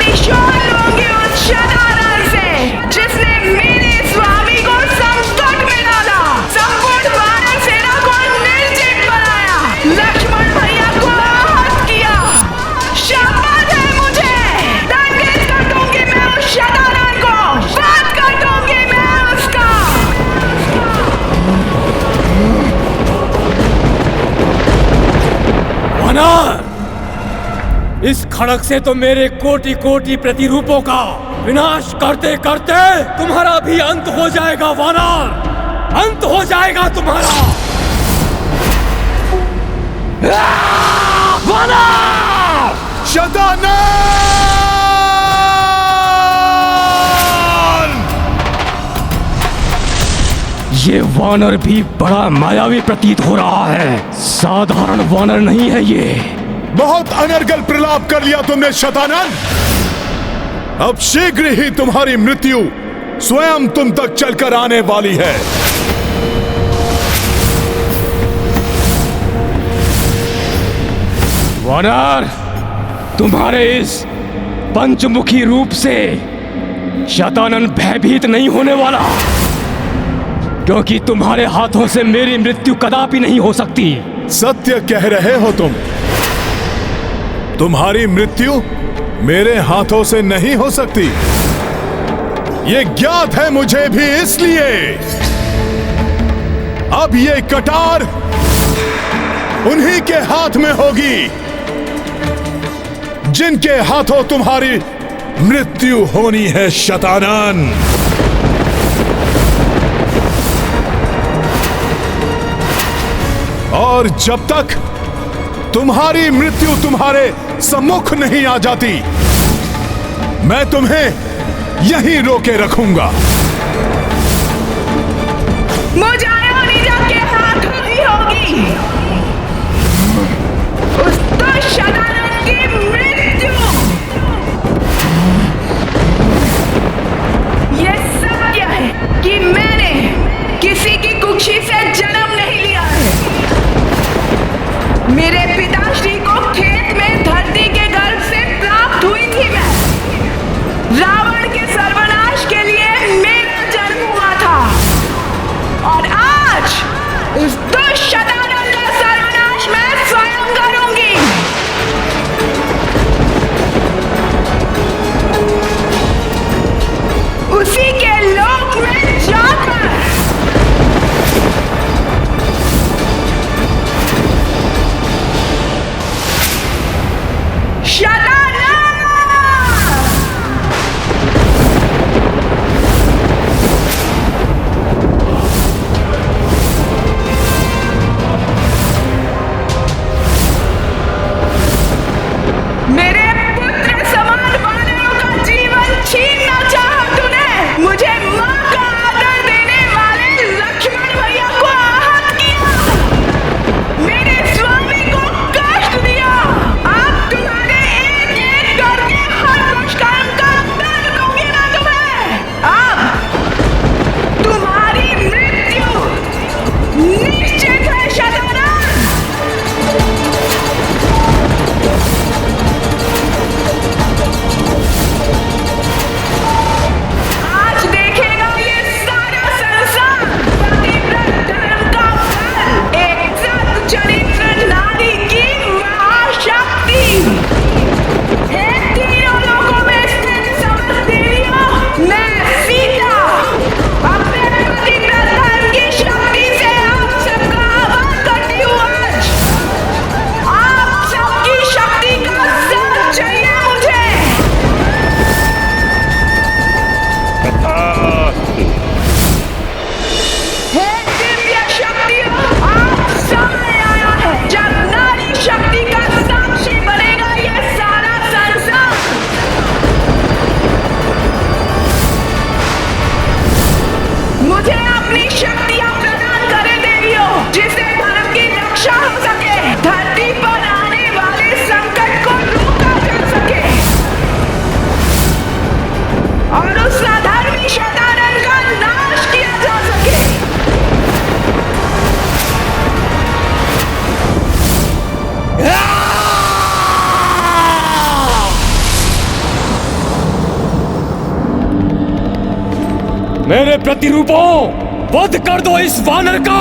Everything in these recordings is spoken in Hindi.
प्रतिशोध लूंगी उस शतानंद से जिसने मेरे स्वामी को संकट में डाला, संपूर्ण वानर सेना को निर्जीव बनाया, लक्ष्मण भैया को आहत किया। शाबाश है मुझे, दंडित कर दूंगी मैं उस शतानंद को, वध कर दूंगी मैं उसका। वानर, इस खड़ग से तो मेरे कोटि कोटि प्रतिरूपों का विनाश करते करते तुम्हारा भी अंत हो जाएगा वानर, अंत हो जाएगा तुम्हारा। वानर! शतानंद! ये वानर भी बड़ा मायावी प्रतीत हो रहा है, साधारण वानर नहीं है ये। बहुत अनर्गल प्रलाप कर लिया तुमने शतानंद। अब शीघ्र ही तुम्हारी मृत्यु स्वयं तुम तक चलकर आने वाली है। वानर, तुम्हारे इस पंचमुखी रूप से शतानंद भयभीत नहीं होने वाला, क्योंकि तुम्हारे हाथों से मेरी मृत्यु कदापि नहीं हो सकती। सत्य कह रहे हो तुम। तुम्हारी मृत्यु मेरे हाथों से नहीं हो सकती, ये ज्ञात है मुझे भी, इसलिए अब ये कटार उन्हीं के हाथ में होगी जिनके हाथों तुम्हारी मृत्यु होनी है शतानंद। और जब तक तुम्हारी मृत्यु तुम्हारे सम्मुख नहीं आ जाती, मैं तुम्हें यहीं रोके रखूंगा। मुझे अयोनिजा के हाथों ही होगी उस दुष्ट शतानंद की मृत्यु। ये सत्य है कि मैंने किसी की कुक्षी से जन्म नहीं लिया है। मेरे पिताश्री को खेत में धरती के गर्भ से प्राप्त हुई थी मैं। रावण के सर्वनाश के लिए मेरा जन्म हुआ था, और आज उस दुष्ट शतानंद का सर्वनाश मैं स्वयं करूंगी। उसी के लोक में जाकर मेरे पुत्र समान वानरों का जीवन छीनना चाहा तूने। मुझे मां का आदर देने वाले लक्ष्मण भैया को आहत किया, मेरे स्वामी को कष्ट दिया। अब तुम्हारे एक एक करके हर दुष्कर्म का दंड दूंगी ना तुम्हें। अब तुम्हारी मृत्यु निश्चित है शतानंद। मेरे प्रतिरूपों, वध कर दो इस वानर का।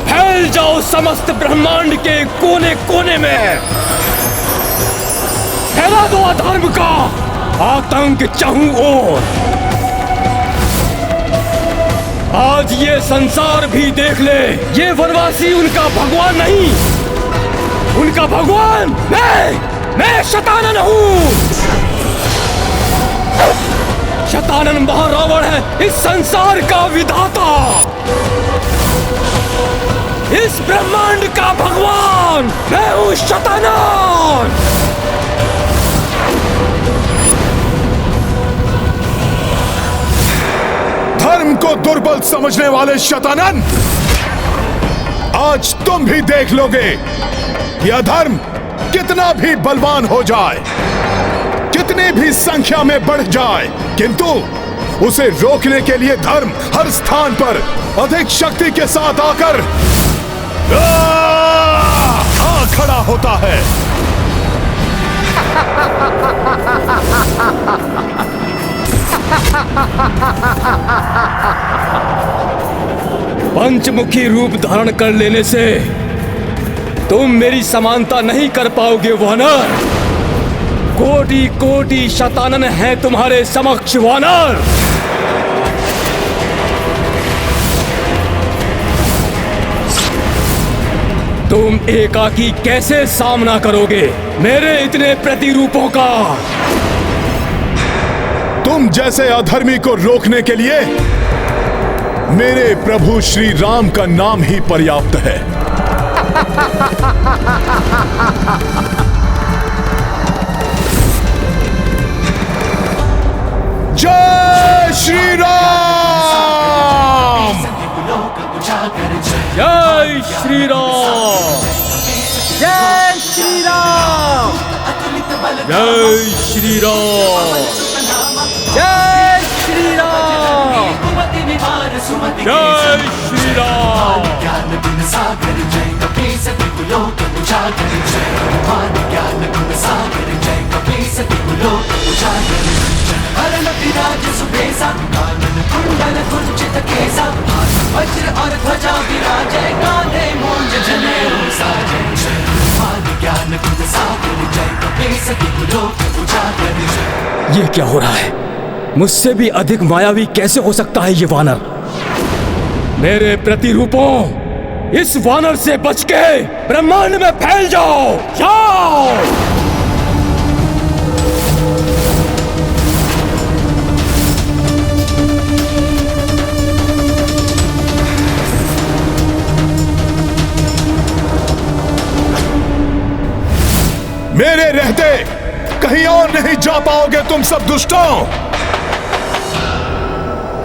फैल जाओ समस्त ब्रह्मांड के कोने कोने में। फैला दो अधर्म का आतंक चाहूं ओर। आज ये संसार भी देख ले, ये वनवासी उनका भगवान नहीं, उनका भगवान मैं शतानन हूं। शतानन महारावण है इस संसार का विधाता, इस ब्रह्मांड का भगवान। मैं हूं शतानन। धर्म को दुर्बल समझने वाले शतानन, आज तुम भी देख लोगे कि अधर्म कितना भी बलवान हो जाए, कितनी भी संख्या में बढ़ जाए, किंतु उसे रोकने के लिए धर्म हर स्थान पर अधिक शक्ति के साथ आकर आ खड़ा होता है। पंचमुखी रूप धारण कर लेने से तुम मेरी समानता नहीं कर पाओगे वानर। कोटि कोटि शतानन है तुम्हारे समक्ष वानर। तुम एकाकी कैसे सामना करोगे मेरे इतने प्रतिरूपों का? तुम जैसे अधर्मी को रोकने के लिए मेरे प्रभु श्री राम का नाम ही पर्याप्त है। जय श्री राम। जय श्री राम। जय श्री राम। जय श्री राम। जय श्री राम। जय श्री राम। ज्ञान गुण सागर जय कपीस त्रिलोक उजागर जय हनुमान ज्ञान गुण सागर जय कपीस त्रिलोक उजागर हरण विराज सुबेसा कानन कुंडल कुंचित केसा वज्र और ध्वजा विराजय कांधे मूंज जनेऊ साजय जय हनुमान ज्ञान गुण सागर जय कपीस त्रिलोक उजागर जय। ये क्या हो रहा है? मुझसे भी अधिक मायावी कैसे हो सकता है ये वानर? मेरे प्रतिरूपों, इस वानर से बच के ब्रह्मांड में फैल जाओ। जाओ। मेरे रहते कहीं और नहीं जा पाओगे तुम सब दुष्टों।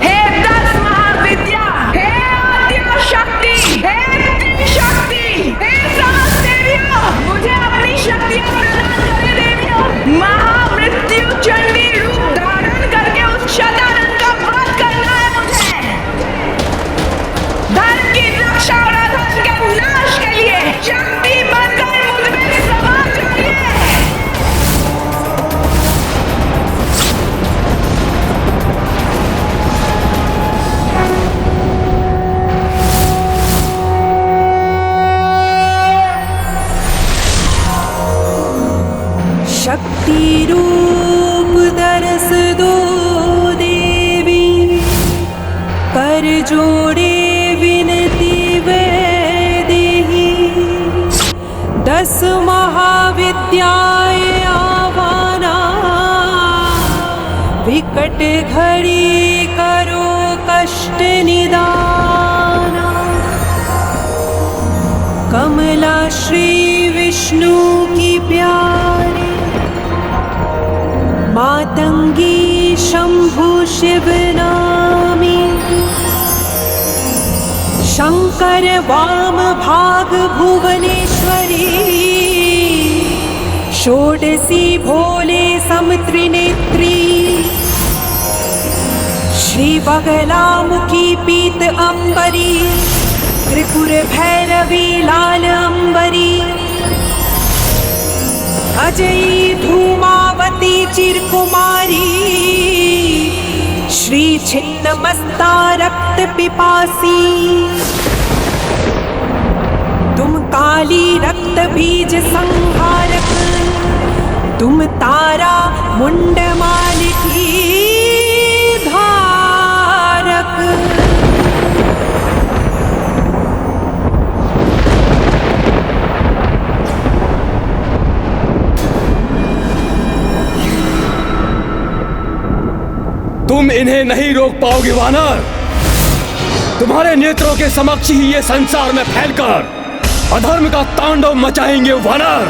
हे 10 महाविद्या, हे आद्य शक्ति, हे त्रिशक्ति, हे समस्त देवियों, मुझे अपनी शक्तियां प्रदान करें देवियों। महामृत्यु चंडी रूप धारण करके उस शतानन का वध करना है मुझे। धर्म की रक्षा और अधर्म के नाश के लिए शक्ति बनकर मुझ में समा जाइए। शक्ति रूप दरस दो देवी, कर जोड़े विनती वे देही। 10 महाविद्याएं आवाना, विकट घड़ी करो कष्ट निदाना। कमला श्री विष्णु की प्यारी, मातंगी शंभु शिव नामी। शंकर वाम भाग भुवनेश्वरी, षोडशी भोले समत्रिनेत्री। श्री बगलामुखी पीत अंबरी, त्रिपुर भैरवी लाल अंबरी। अजयी धूमावती चिरकुमारी, छिन्न मस्ता रक्त पिपासी, तुम काली रक्त बीज संहारक, तुम तारा मुंड माल की धारक। तुम इन्हें नहीं रोक पाओगे वानर। तुम्हारे नेत्रों के समक्ष ही ये संसार में फैलकर अधर्म का तांडव मचाएंगे वानर।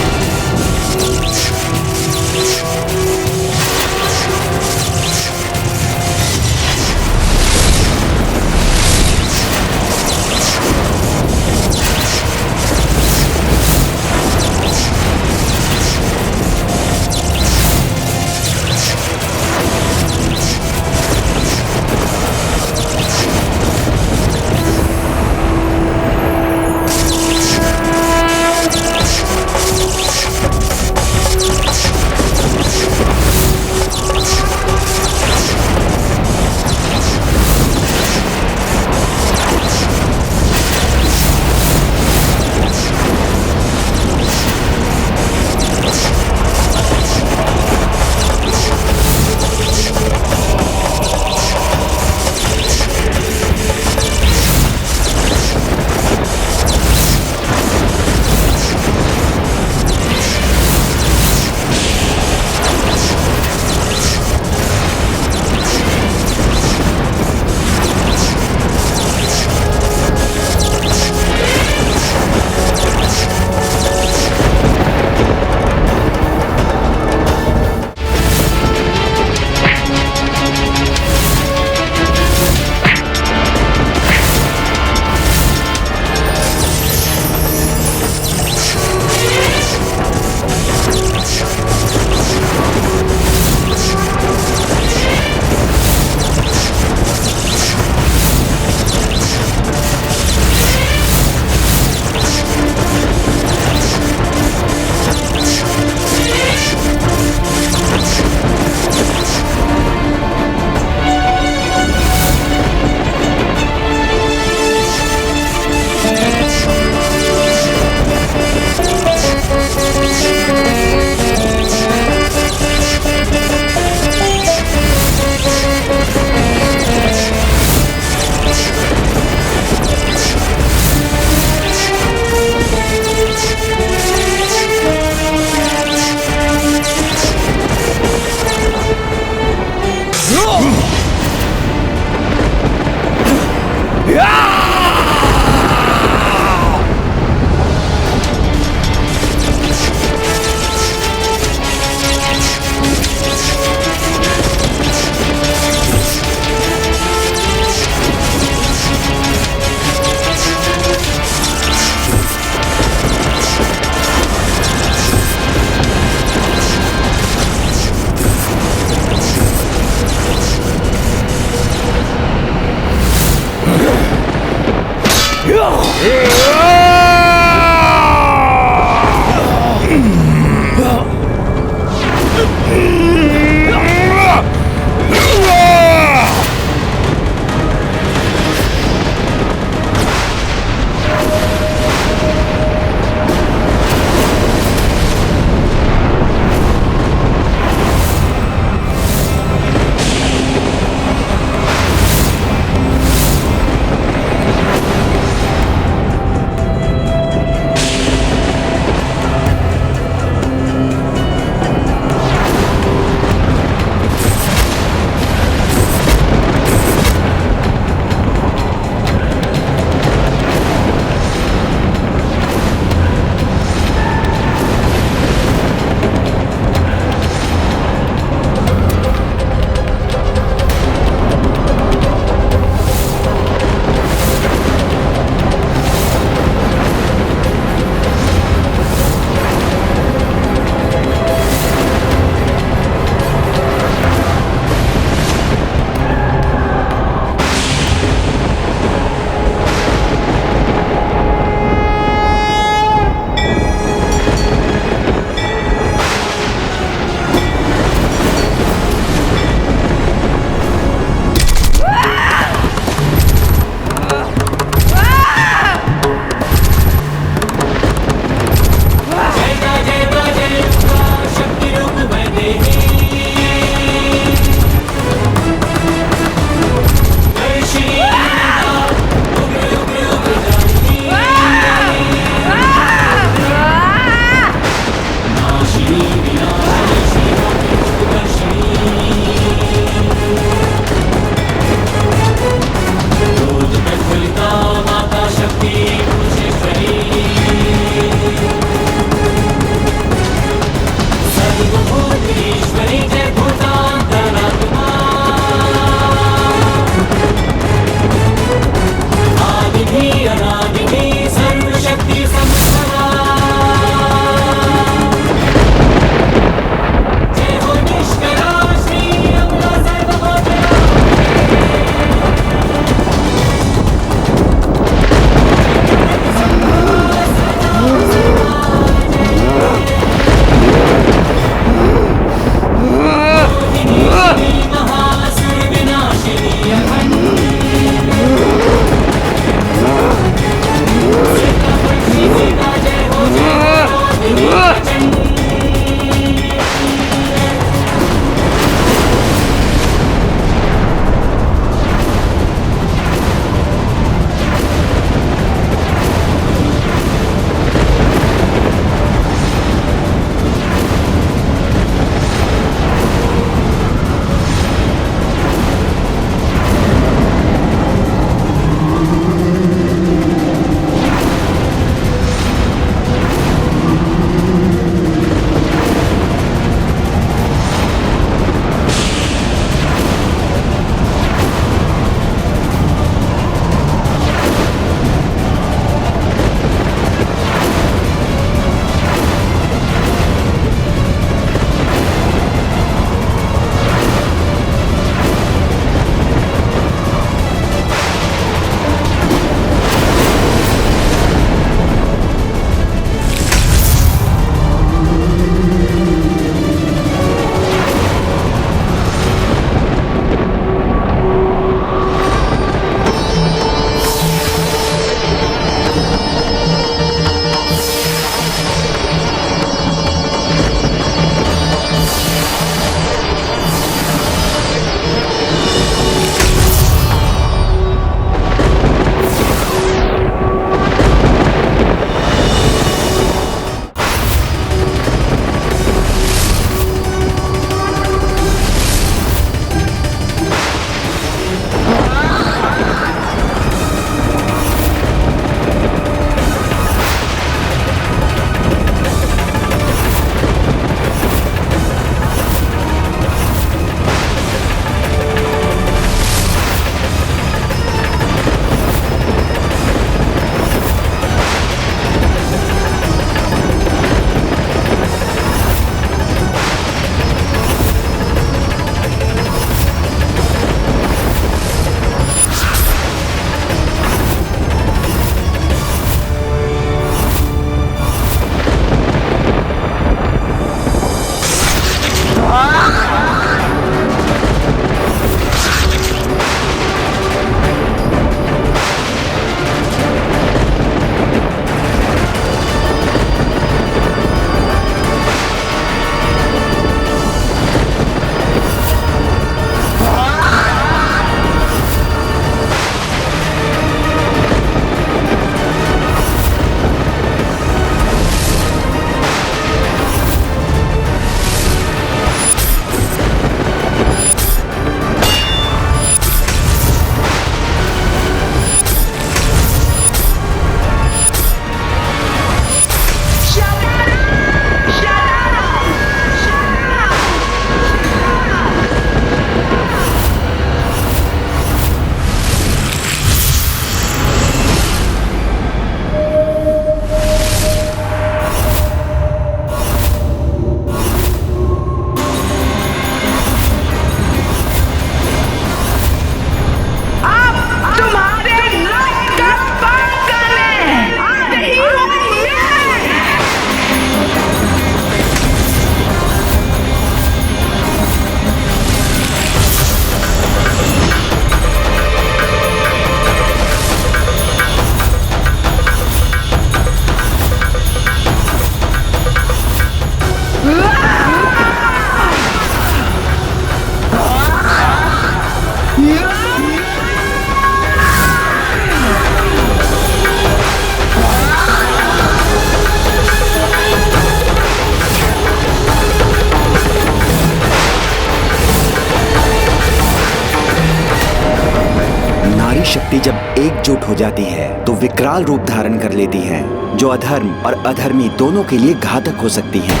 शक्ति जब एकजुट हो जाती है तो विकराल रूप धारण कर लेती है, जो अधर्म और अधर्मी दोनों के लिए घातक हो सकती है।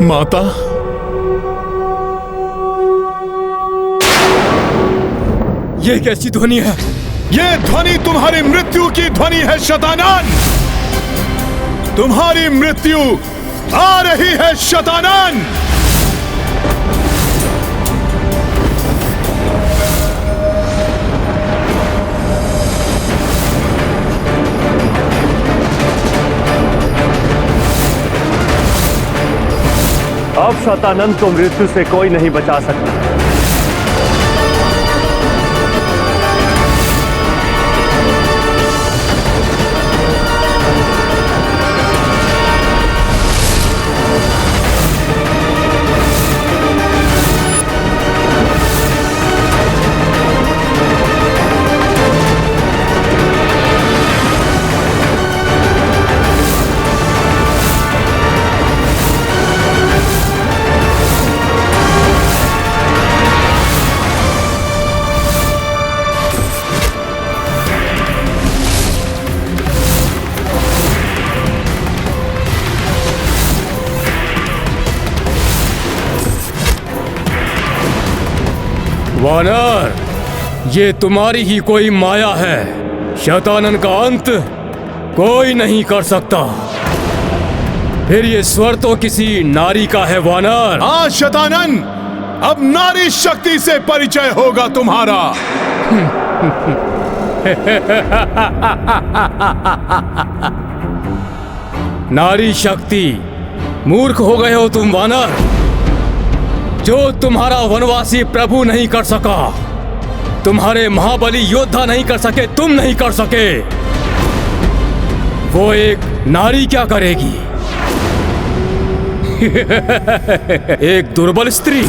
माता, ये कैसी ध्वनि है? ये ध्वनि तुम्हारी मृत्यु की ध्वनि है शतानन। तुम्हारी मृत्यु आ रही है शतानन। अब शतानंद को मृत्यु से कोई नहीं बचा सकता। वानर, ये तुम्हारी ही कोई माया है। शतानन का अंत कोई नहीं कर सकता। फिर ये स्वर तो किसी नारी का है वानर। हाँ शतानन, अब नारी शक्ति से परिचय होगा तुम्हारा। नारी शक्ति? मूर्ख हो गए हो तुम वानर। जो तुम्हारा वनवासी प्रभु नहीं कर सका, तुम्हारे महाबली योद्धा नहीं कर सके, तुम नहीं कर सके, वो एक नारी क्या करेगी? एक दुर्बल स्त्री।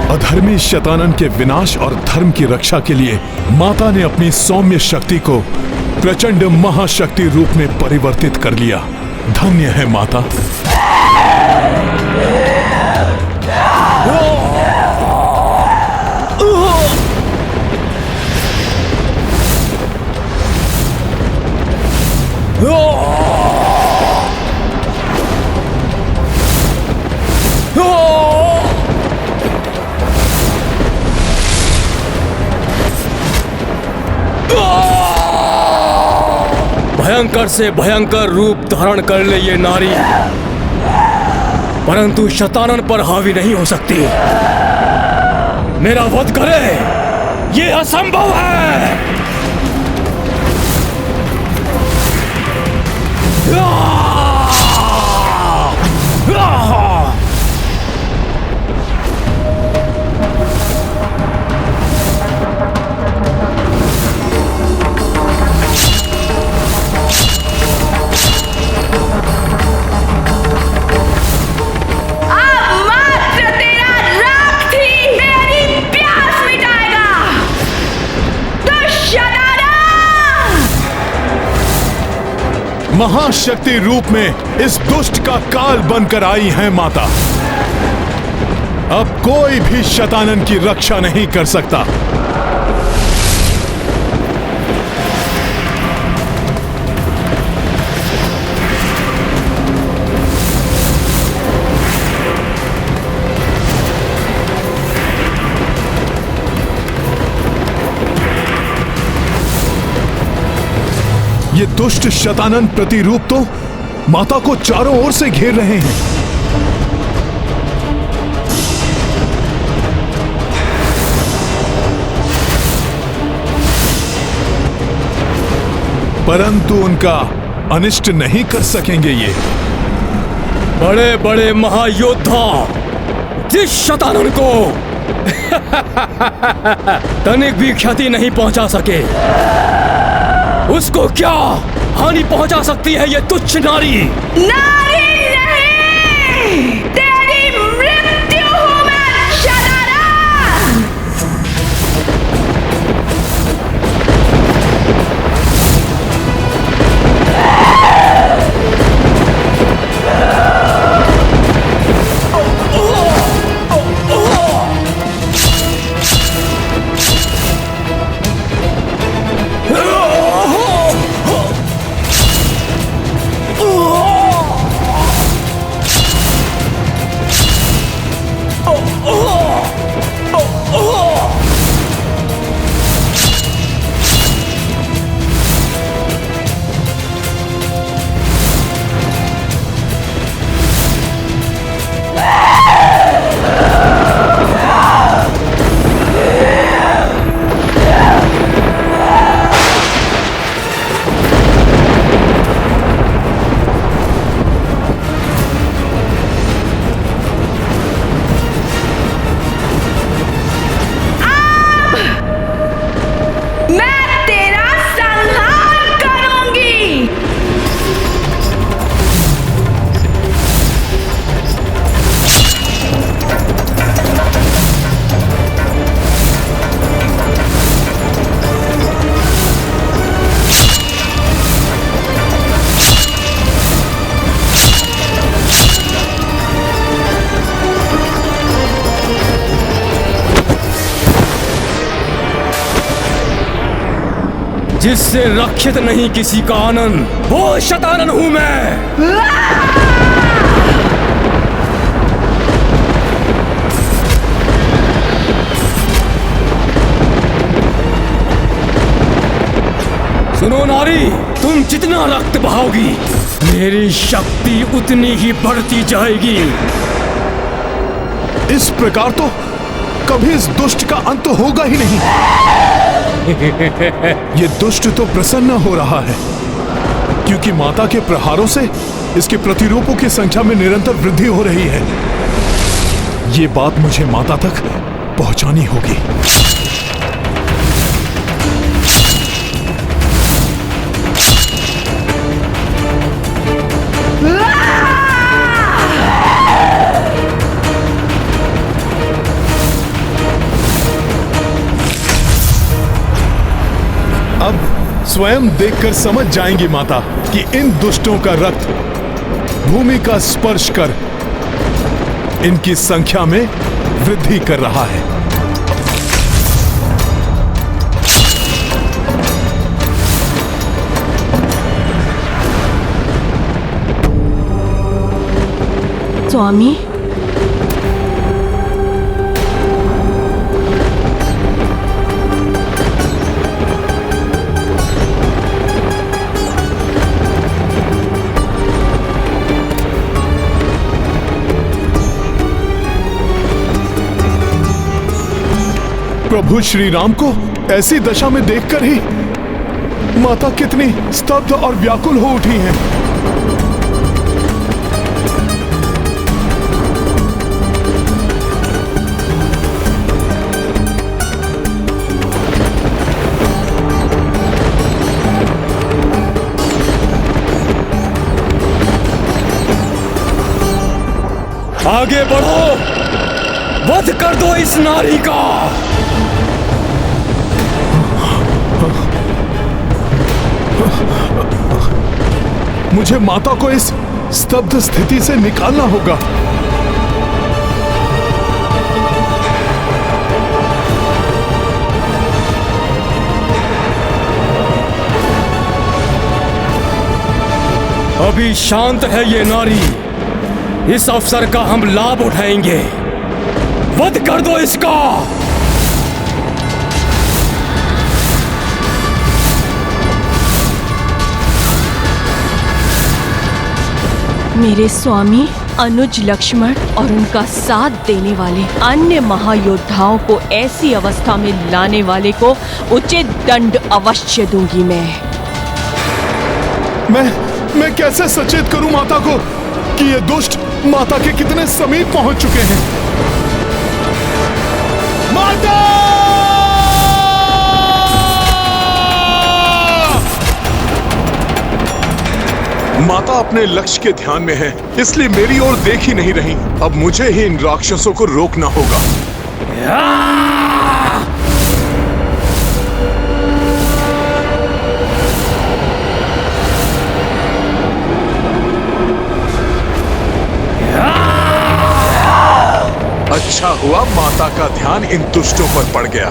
अधर्मी शतानन के विनाश और धर्म की रक्षा के लिए माता ने अपनी सौम्य शक्ति को प्रचंड महाशक्ति रूप में परिवर्तित कर लिया। धन्य है माता। भयंकर से भयंकर रूप धारण कर ले ये नारी, परंतु शतानन पर हावी नहीं हो सकती। मेरा वध करे, ये असंभव है। महाशक्ति रूप में इस दुष्ट का काल बनकर आई हैं माता। अब कोई भी शतानन की रक्षा नहीं कर सकता। ये दुष्ट शतानन प्रतिरूप तो माता को चारों ओर से घेर रहे हैं। परंतु उनका अनिष्ट नहीं कर सकेंगे ये। बड़े बड़े महायोद्धा जिस शतानन को तनिक भी क्षति नहीं पहुंचा सके, उसको क्या हानि पहुंचा सकती है ये तुच्छ नारी? नारी नहीं, तेरी मृत्यु हूं मैं शतानन। जिससे रक्षित नहीं किसी का आनंद, वो शतानन हूं मैं। सुनो नारी, तुम जितना रक्त बहाओगी, मेरी शक्ति उतनी ही बढ़ती जाएगी। इस प्रकार तो कभी इस दुष्ट का अंत होगा ही नहीं। ये दुष्ट तो प्रसन्न हो रहा है क्योंकि माता के प्रहारों से इसके प्रतिरूपों की संख्या में निरंतर वृद्धि हो रही है। ये बात मुझे माता तक पहुंचानी होगी। अब स्वयं देखकर समझ जाएंगी माता कि इन दुष्टों का रक्त भूमि का स्पर्श कर इनकी संख्या में वृद्धि कर रहा है। स्वामी, प्रभु श्री राम को ऐसी दशा में देखकर ही माता कितनी स्तब्ध और व्याकुल हो उठी हैं। आगे बढ़ो, वध कर दो इस नारी का। मुझे माता को इस स्तब्ध स्थिति से निकालना होगा। अभी शांत है ये नारी, इस अवसर का हम लाभ उठाएंगे। वध कर दो इसका। मेरे स्वामी, अनुज लक्ष्मण और उनका साथ देने वाले अन्य महायोद्धाओं को ऐसी अवस्था में लाने वाले को उचित दंड अवश्य दूंगी मैं कैसे सचेत करूं माता को कि ये दुष्ट माता के कितने समीप पहुंच चुके हैं। माता! माता अपने लक्ष्य के ध्यान में है, इसलिए मेरी ओर देख ही नहीं रही। अब मुझे ही इन राक्षसों को रोकना होगा। अच्छा हुआ माता का ध्यान इन दुष्टों पर पड़ गया।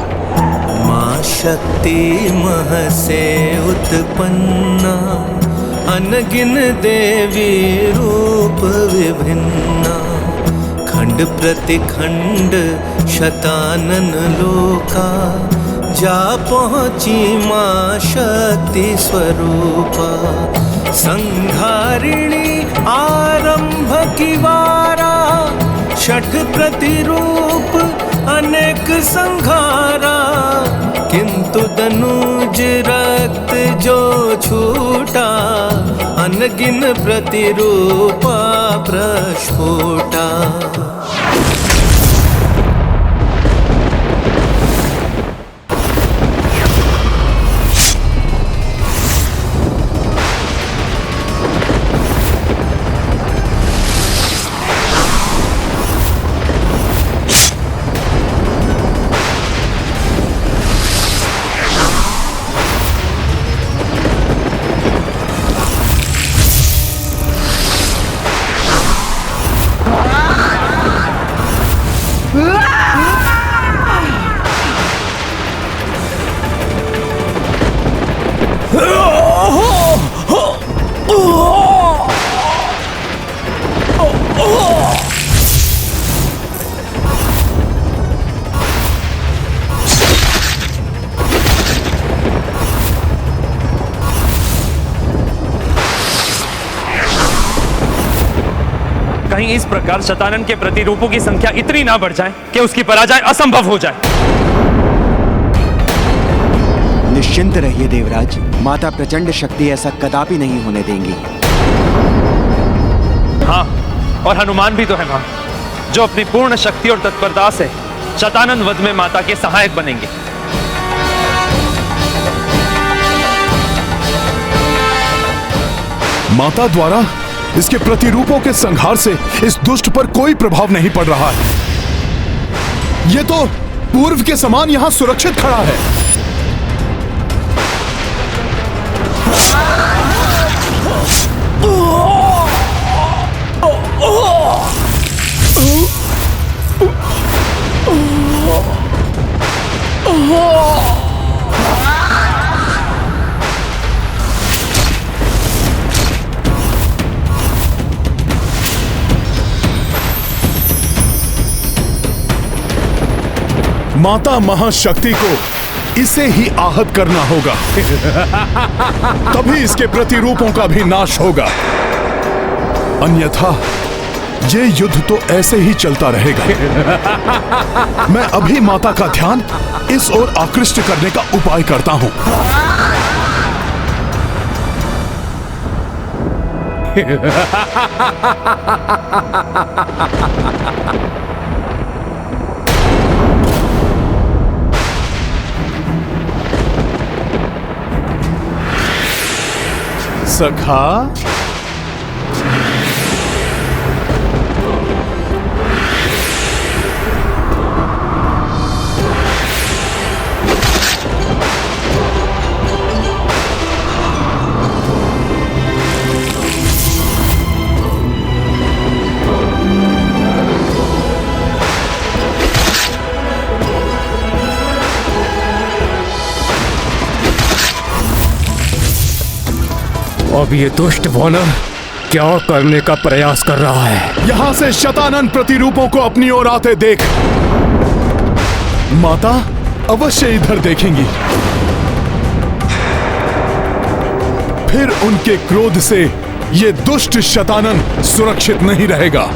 मां शक्ति मह से उत्पन्ना, अनगिन देवी रूप विभिन्ना। खंड प्रतिखंड शतानन लोका, जा पहुंची मां शक्ति स्वरूपा। संहारिणी आरंभ की वारा, छठ प्रतिरूप अनेक संघारा। किंतु दनुज रक्त जो छूटा, अनगिन प्रतिरूपा प्रस्फुटा। कहीं इस प्रकार शतानन के प्रतिरूपों की संख्या इतनी ना बढ़ जाए कि उसकी पराजय असंभव हो जाए। निश्चिंत रहिए देवराज, माता प्रचंड शक्ति ऐसा कदापि नहीं होने देंगी। हाँ, और हनुमान भी तो है मां, जो अपनी पूर्ण शक्ति और तत्परता से शतानन वध में माता के सहायक बनेंगे। माता द्वारा इसके प्रतिरूपों के संहार से इस दुष्ट पर कोई प्रभाव नहीं पड़ रहा है। ये तो पूर्व के समान यहां सुरक्षित खड़ा है। माता महाशक्ति को इसे ही आहत करना होगा। तभी इसके प्रतिरूपों का भी नाश होगा, अन्यथा ये युद्ध तो ऐसे ही चलता रहेगा। मैं अभी माता का ध्यान इस ओर आकृष्ट करने का उपाय करता हूं। सखा, अब ये दुष्ट वानर क्या करने का प्रयास कर रहा है? यहां से शतानन प्रतिरूपों को अपनी ओर आते देख। माता अवश्य इधर देखेंगी, फिर उनके क्रोध से ये दुष्ट शतानन सुरक्षित नहीं रहेगा।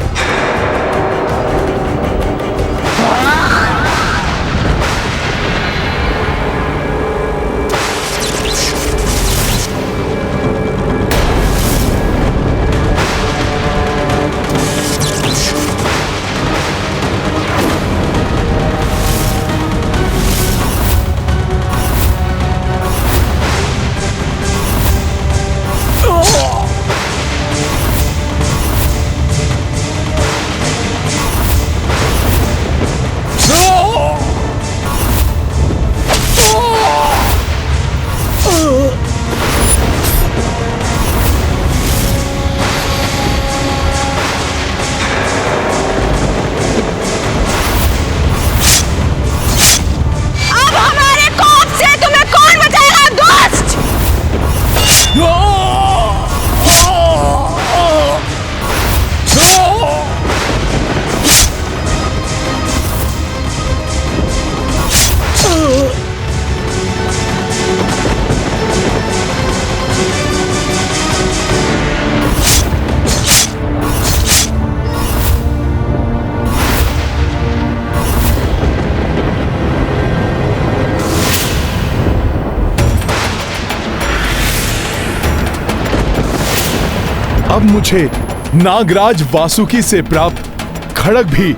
अब मुझे नागराज वासुकी से प्राप्त खड्ग भी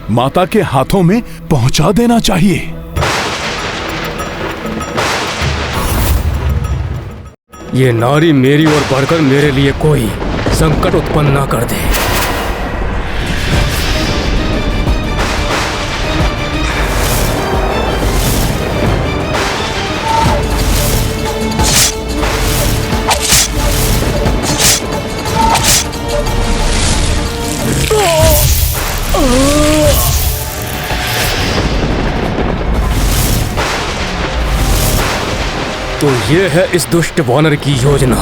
माता के हाथों में पहुंचा देना चाहिए। ये नारी मेरी ओर बढ़कर मेरे लिए कोई संकट उत्पन्न ना कर दे। तो ये है इस दुष्ट वानर की योजना।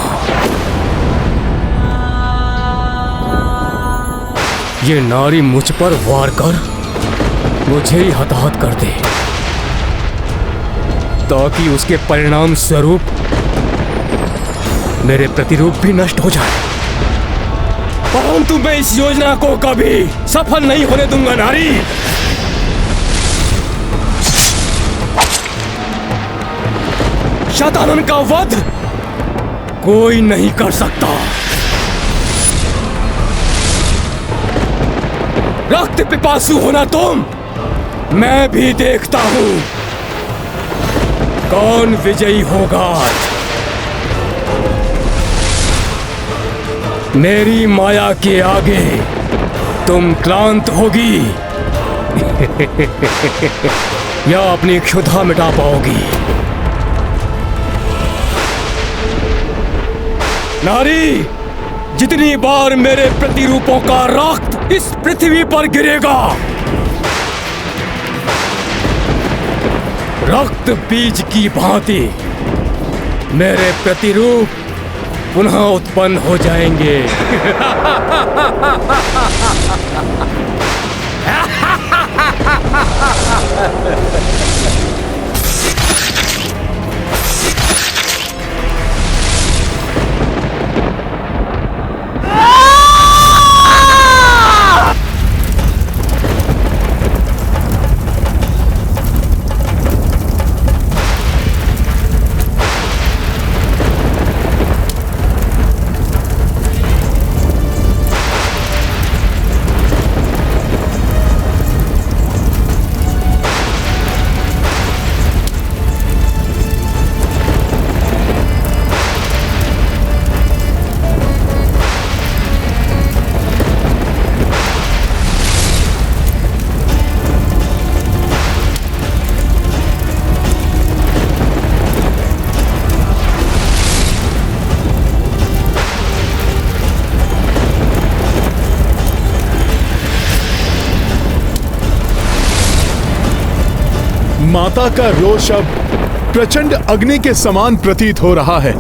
ये नारी मुझ पर वार कर मुझे ही हताहत कर दे, ताकि उसके परिणाम स्वरूप मेरे प्रतिरूप भी नष्ट हो जाए। परंतु मैं इस योजना को कभी सफल नहीं होने दूंगा नारी। शतानन का वध कोई नहीं कर सकता। रक्त पिपासु होना तुम, मैं भी देखता हूं कौन विजयी होगा। मेरी माया के आगे तुम क्लांत होगी या अपनी क्षुधा मिटा पाओगी। नारी, जितनी बार मेरे प्रतिरूपों का रक्त इस पृथ्वी पर गिरेगा, रक्त बीज की भांति मेरे प्रतिरूप पुनः उत्पन्न हो जाएंगे। माता का रोष अब प्रचंड अग्नि के समान प्रतीत हो रहा है।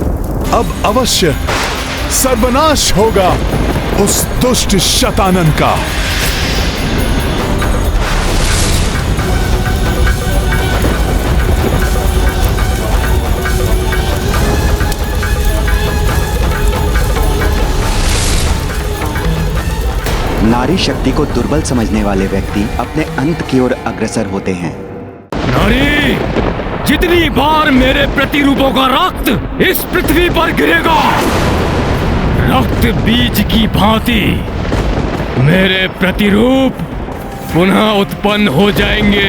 अब अवश्य सर्वनाश होगा उस दुष्ट शतानन का। नारी शक्ति को दुर्बल समझने वाले व्यक्ति अपने अंत की ओर अग्रसर होते हैं। नारी, जितनी बार मेरे प्रतिरूपों का रक्त इस पृथ्वी पर गिरेगा, रक्त बीज की भांति मेरे प्रतिरूप पुनः उत्पन्न हो जाएंगे।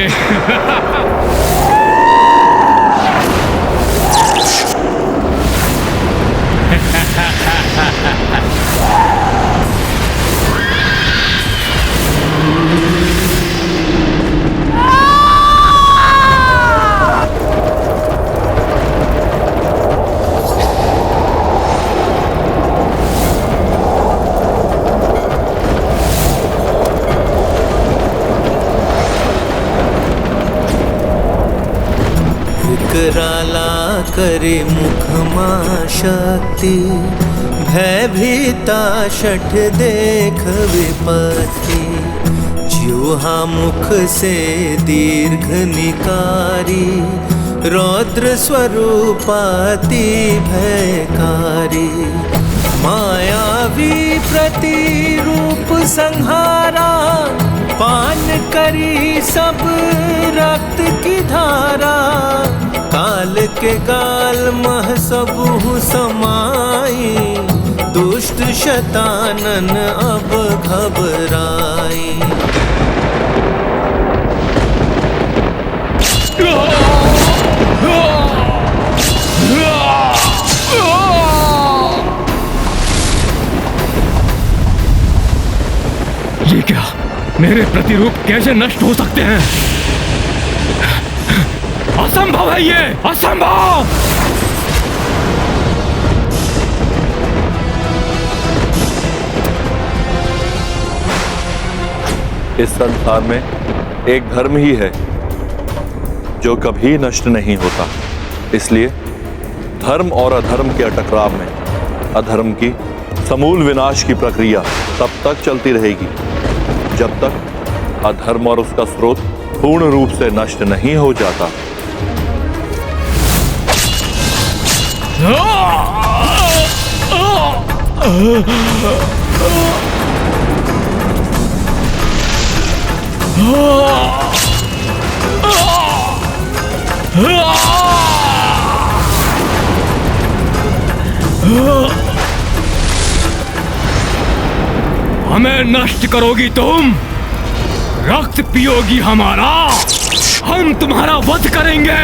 विकराला करे मुखमा शक्ति, भयभीता शठ देख विपत्ति। ज्योहा मुख से दीर्घ निकारी, रौद्र स्वरूपाति भयकारी। मायावी प्रतिरूप संहारा, पान करी सब रक्त की धारा। काल के गाल मह सबहु समाई, दुष्ट शतानन अब घबराई। ये क्या? मेरे प्रतिरूप कैसे नष्ट हो सकते हैं? असंभव है, ये असंभव। इस संसार में एक धर्म ही है जो कभी नष्ट नहीं होता। इसलिए धर्म और अधर्म के टकराव में अधर्म की समूल विनाश की प्रक्रिया तब तक चलती रहेगी जब तक अधर्म और उसका स्रोत पूर्ण रूप से नष्ट नहीं हो जाता। हमें नष्ट करोगी तुम, रक्त पियोगी हमारा, हम तुम्हारा वध करेंगे।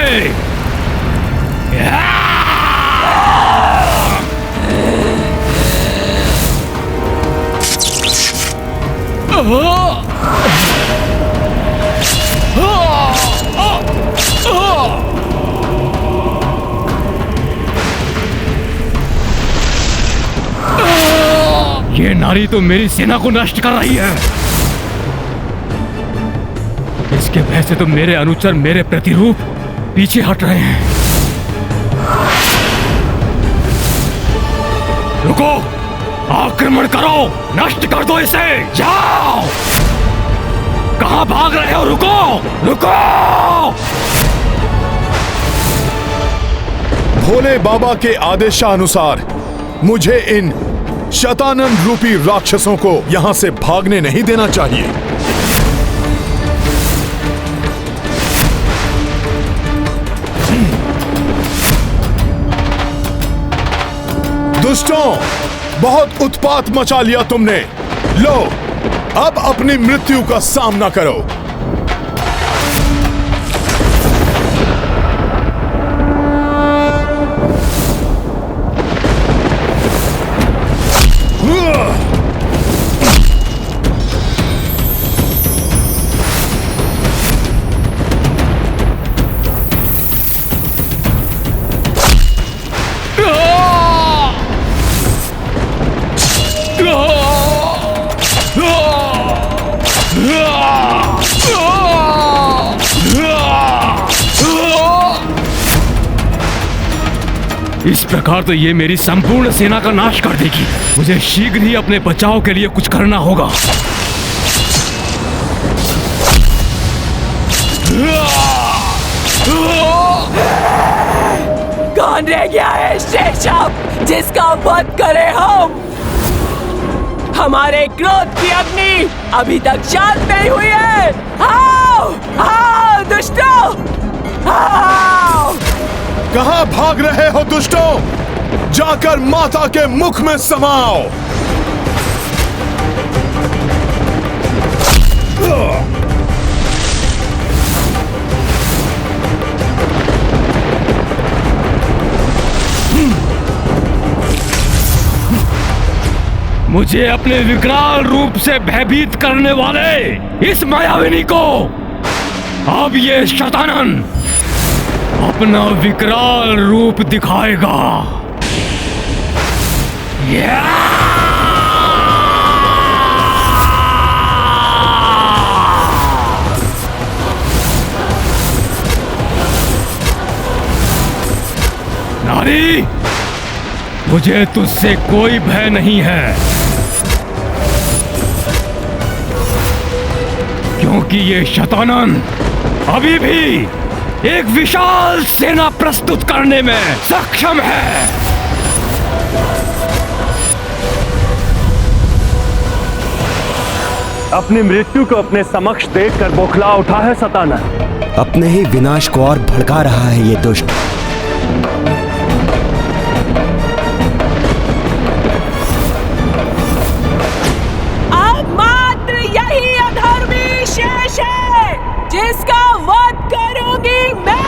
ये नारी तो मेरी सेना को नष्ट कर रही है। इसके भय से तो मेरे अनुचर मेरे प्रतिरूप पीछे हट रहे हैं। रुको, आक्रमण करो, नष्ट कर दो इसे, जाओ। कहां भाग रहे हो? रुको, रुको। भोले बाबा के आदेशानुसार मुझे इन शतानन रूपी राक्षसों को यहां से भागने नहीं देना चाहिए। दुष्टों, बहुत उत्पात मचा लिया तुमने। लो, अब अपनी मृत्यु का सामना करो। इस प्रकार तो ये मेरी संपूर्ण सेना का नाश कर देगी। मुझे शीघ्र ही अपने बचाव के लिए कुछ करना होगा। कौन रह गया है शेषव जिसका वध करे हम? हमारे क्रोध की अग्नि अभी तक शांत नहीं हुई है। आओ, आओ दुष्टों, आओ। कहां भाग रहे हो दुष्टों? जाकर माता के मुख में समाओ। मुझे अपने विकराल रूप से भयभीत करने वाले इस मायाविनी को अब ये शतानन अपना विकराल रूप दिखाएगा। नारी, मुझे तुझसे कोई भय नहीं है, क्योंकि ये शतानन अभी भी एक विशाल सेना प्रस्तुत करने में सक्षम है। अपनी मृत्यु को अपने समक्ष देखकर बौखला उठा है शतानन। अपने ही विनाश को और भड़का रहा है ये दुष्ट। अब मात्र यही अधर्मी शेष है जिसका वध करूंगी मैं।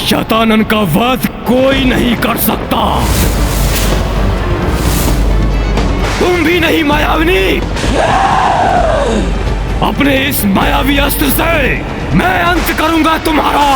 शतानन का वध कोई नहीं कर सकता, तुम भी नहीं मायाविनी। अपने इस मायावी अस्त्र से मैं अंत करूंगा तुम्हारा।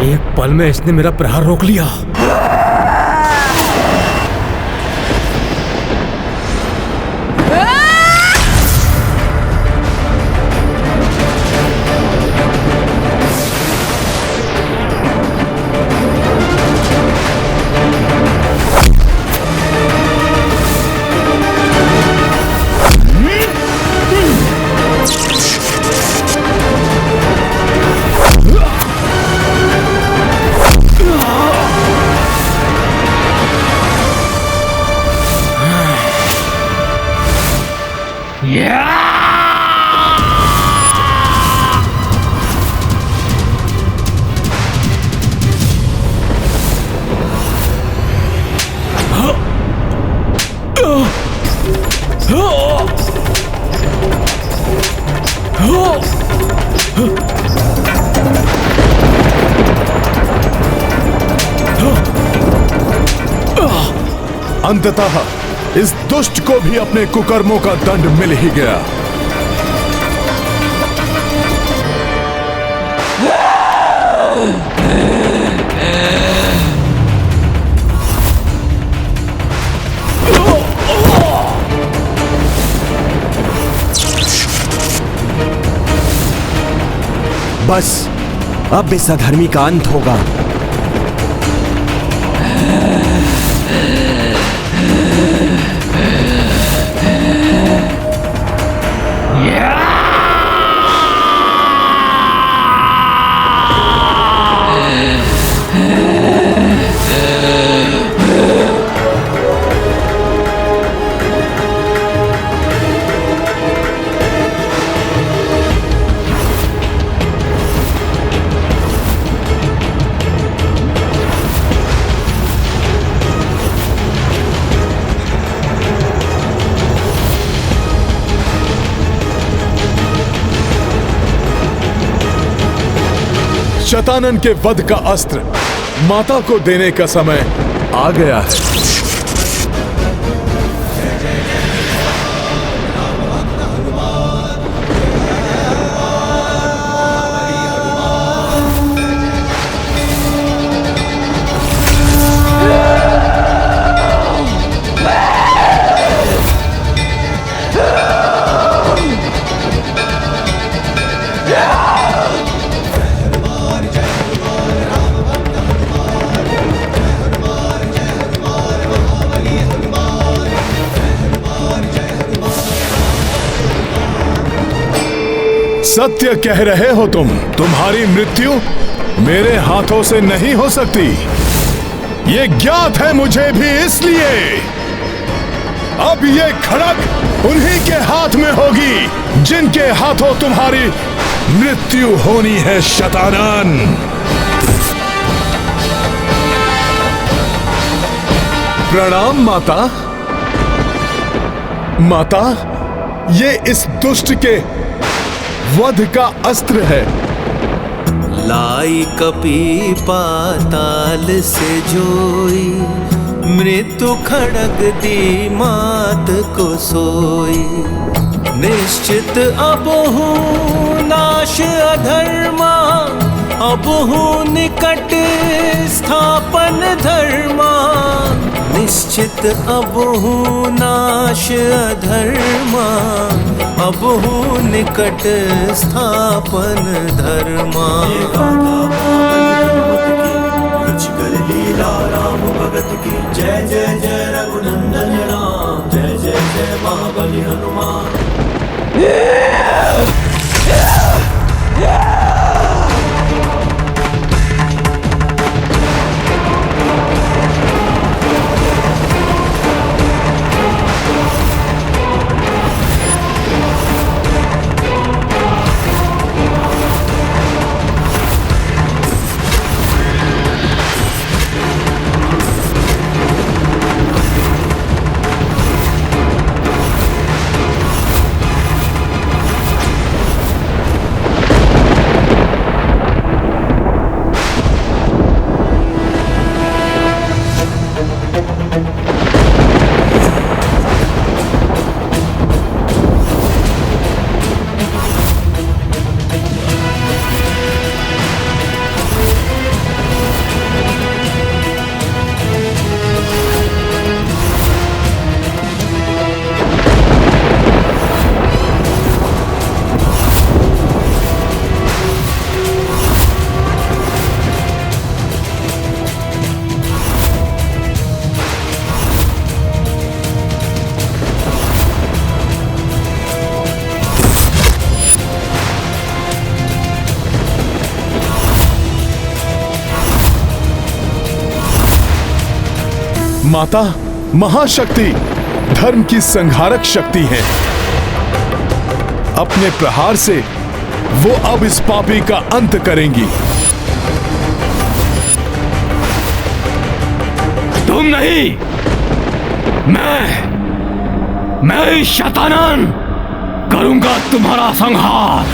एक पल में इसने मेरा प्रहार रोक लिया। अंततः इस दुष्ट को भी अपने कुकर्मों का दंड मिल ही गया। बस अब इस अधर्मी का अंत होगा। शतानन के वध का अस्त्र माता को देने का समय आ गया है। सत्य कह रहे हो तुम। तुम्हारी मृत्यु मेरे हाथों से नहीं हो सकती। ये ज्ञात है मुझे भी, इसलिए अब ये खड़ग उन्हीं के हाथ में होगी जिनके हाथों तुम्हारी मृत्यु होनी है शतानन। प्रणाम माता। माता, ये इस दुष्ट के वध का अस्त्र है। लाई कपी पाताल से जोई, मृत्यु खड़ग दी मात को सोई। निश्चित अबहु नाश अधर्मा, अबहु निकट स्थापन धर्मा। निश्चित अबहु नाश अधर्मा, अबहु निकट स्थापन धर्मा। लीला राम भगत की जय जय जय रघुनंदन राम, जय जय जय महाबली हनुमान। माता महाशक्ति धर्म की संहारक शक्ति हैं। अपने प्रहार से वो अब इस पापी का अंत करेंगी। तुम नहीं, मैं शतानन करूंगा तुम्हारा संहार।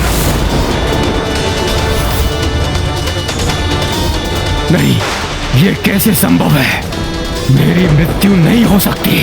नहीं, ये कैसे संभव है? मेरी मृत्यु नहीं हो सकती।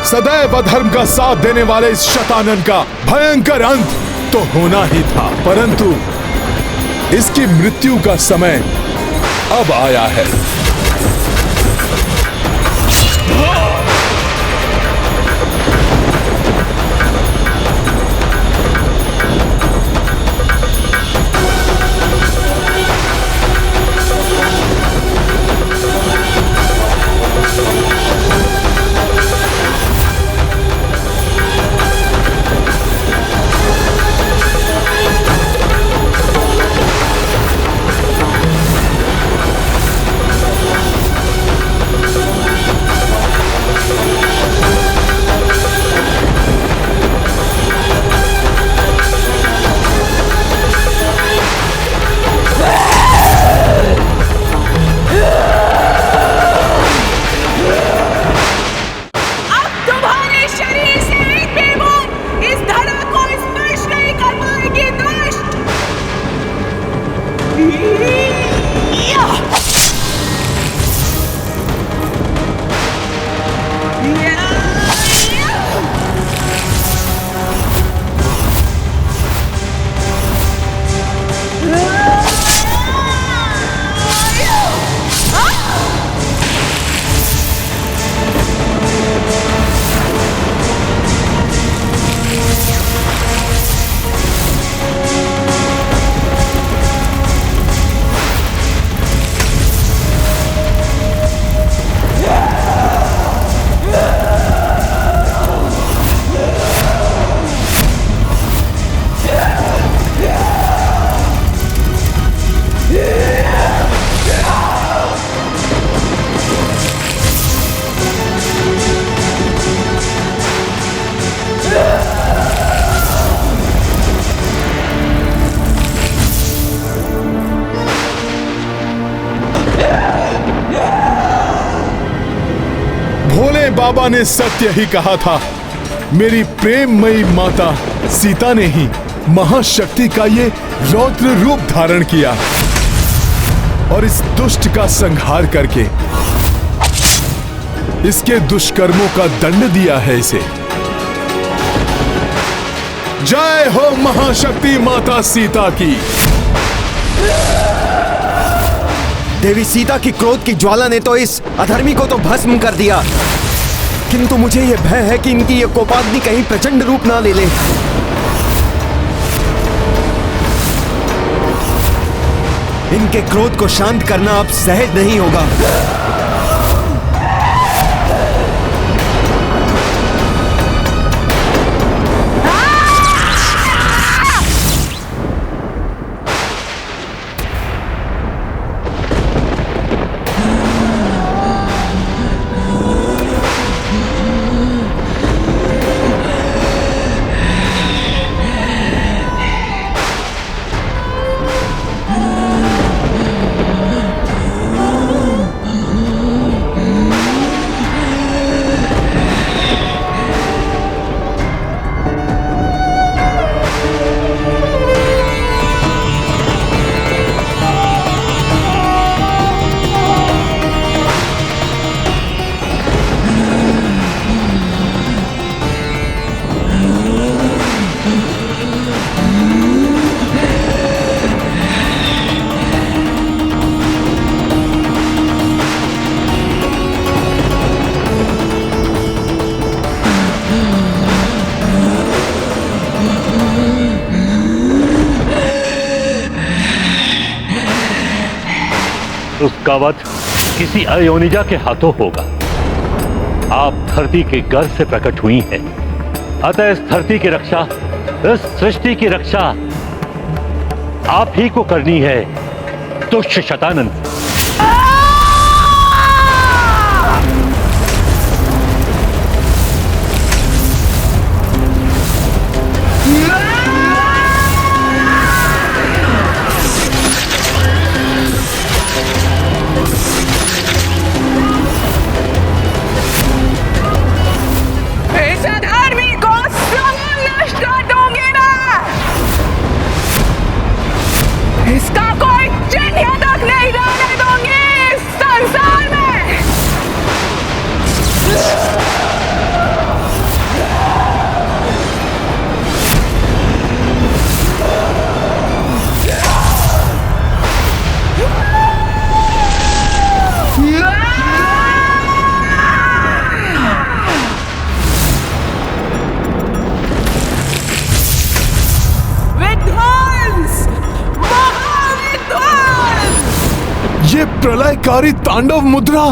सदैव अधर्म का साथ देने वाले इस शतानन का भयंकर अंत तो होना ही था, परंतु इसकी मृत्यु का समय अब आया है। भोले बाबा ने सत्य ही कहा था। मेरी प्रेममयी माता सीता ने ही महाशक्ति का ये रौद्र रूप धारण किया और इस दुष्ट का संहार करके इसके दुष्कर्मों का दंड दिया है इसे। जय हो महाशक्ति माता सीता की। देवी सीता की क्रोध की ज्वाला ने तो इस अधर्मी को तो भस्म कर दिया, किंतु मुझे यह भय है कि इनकी यह कोपाग्नि कहीं प्रचंड रूप ना ले ले। इनके क्रोध को शांत करना अब सहज नहीं होगा। उसका वध किसी अयोनिजा के हाथों होगा। आप धरती के गर्भ से प्रकट हुई हैं, अतः इस धरती की रक्षा, इस सृष्टि की रक्षा आप ही को करनी है दुष्ट शतानन। इसका कोई चिन्ह तक नहीं रहने दूंगी इस संसार में। ये प्रलयकारी तांडव मुद्रा,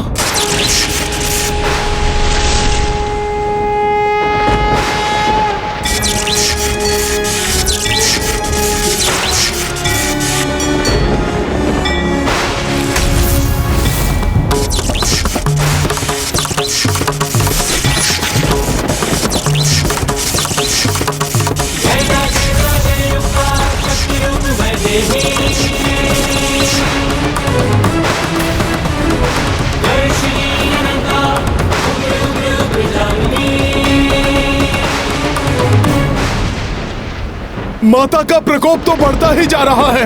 माता का प्रकोप तो बढ़ता ही जा रहा है।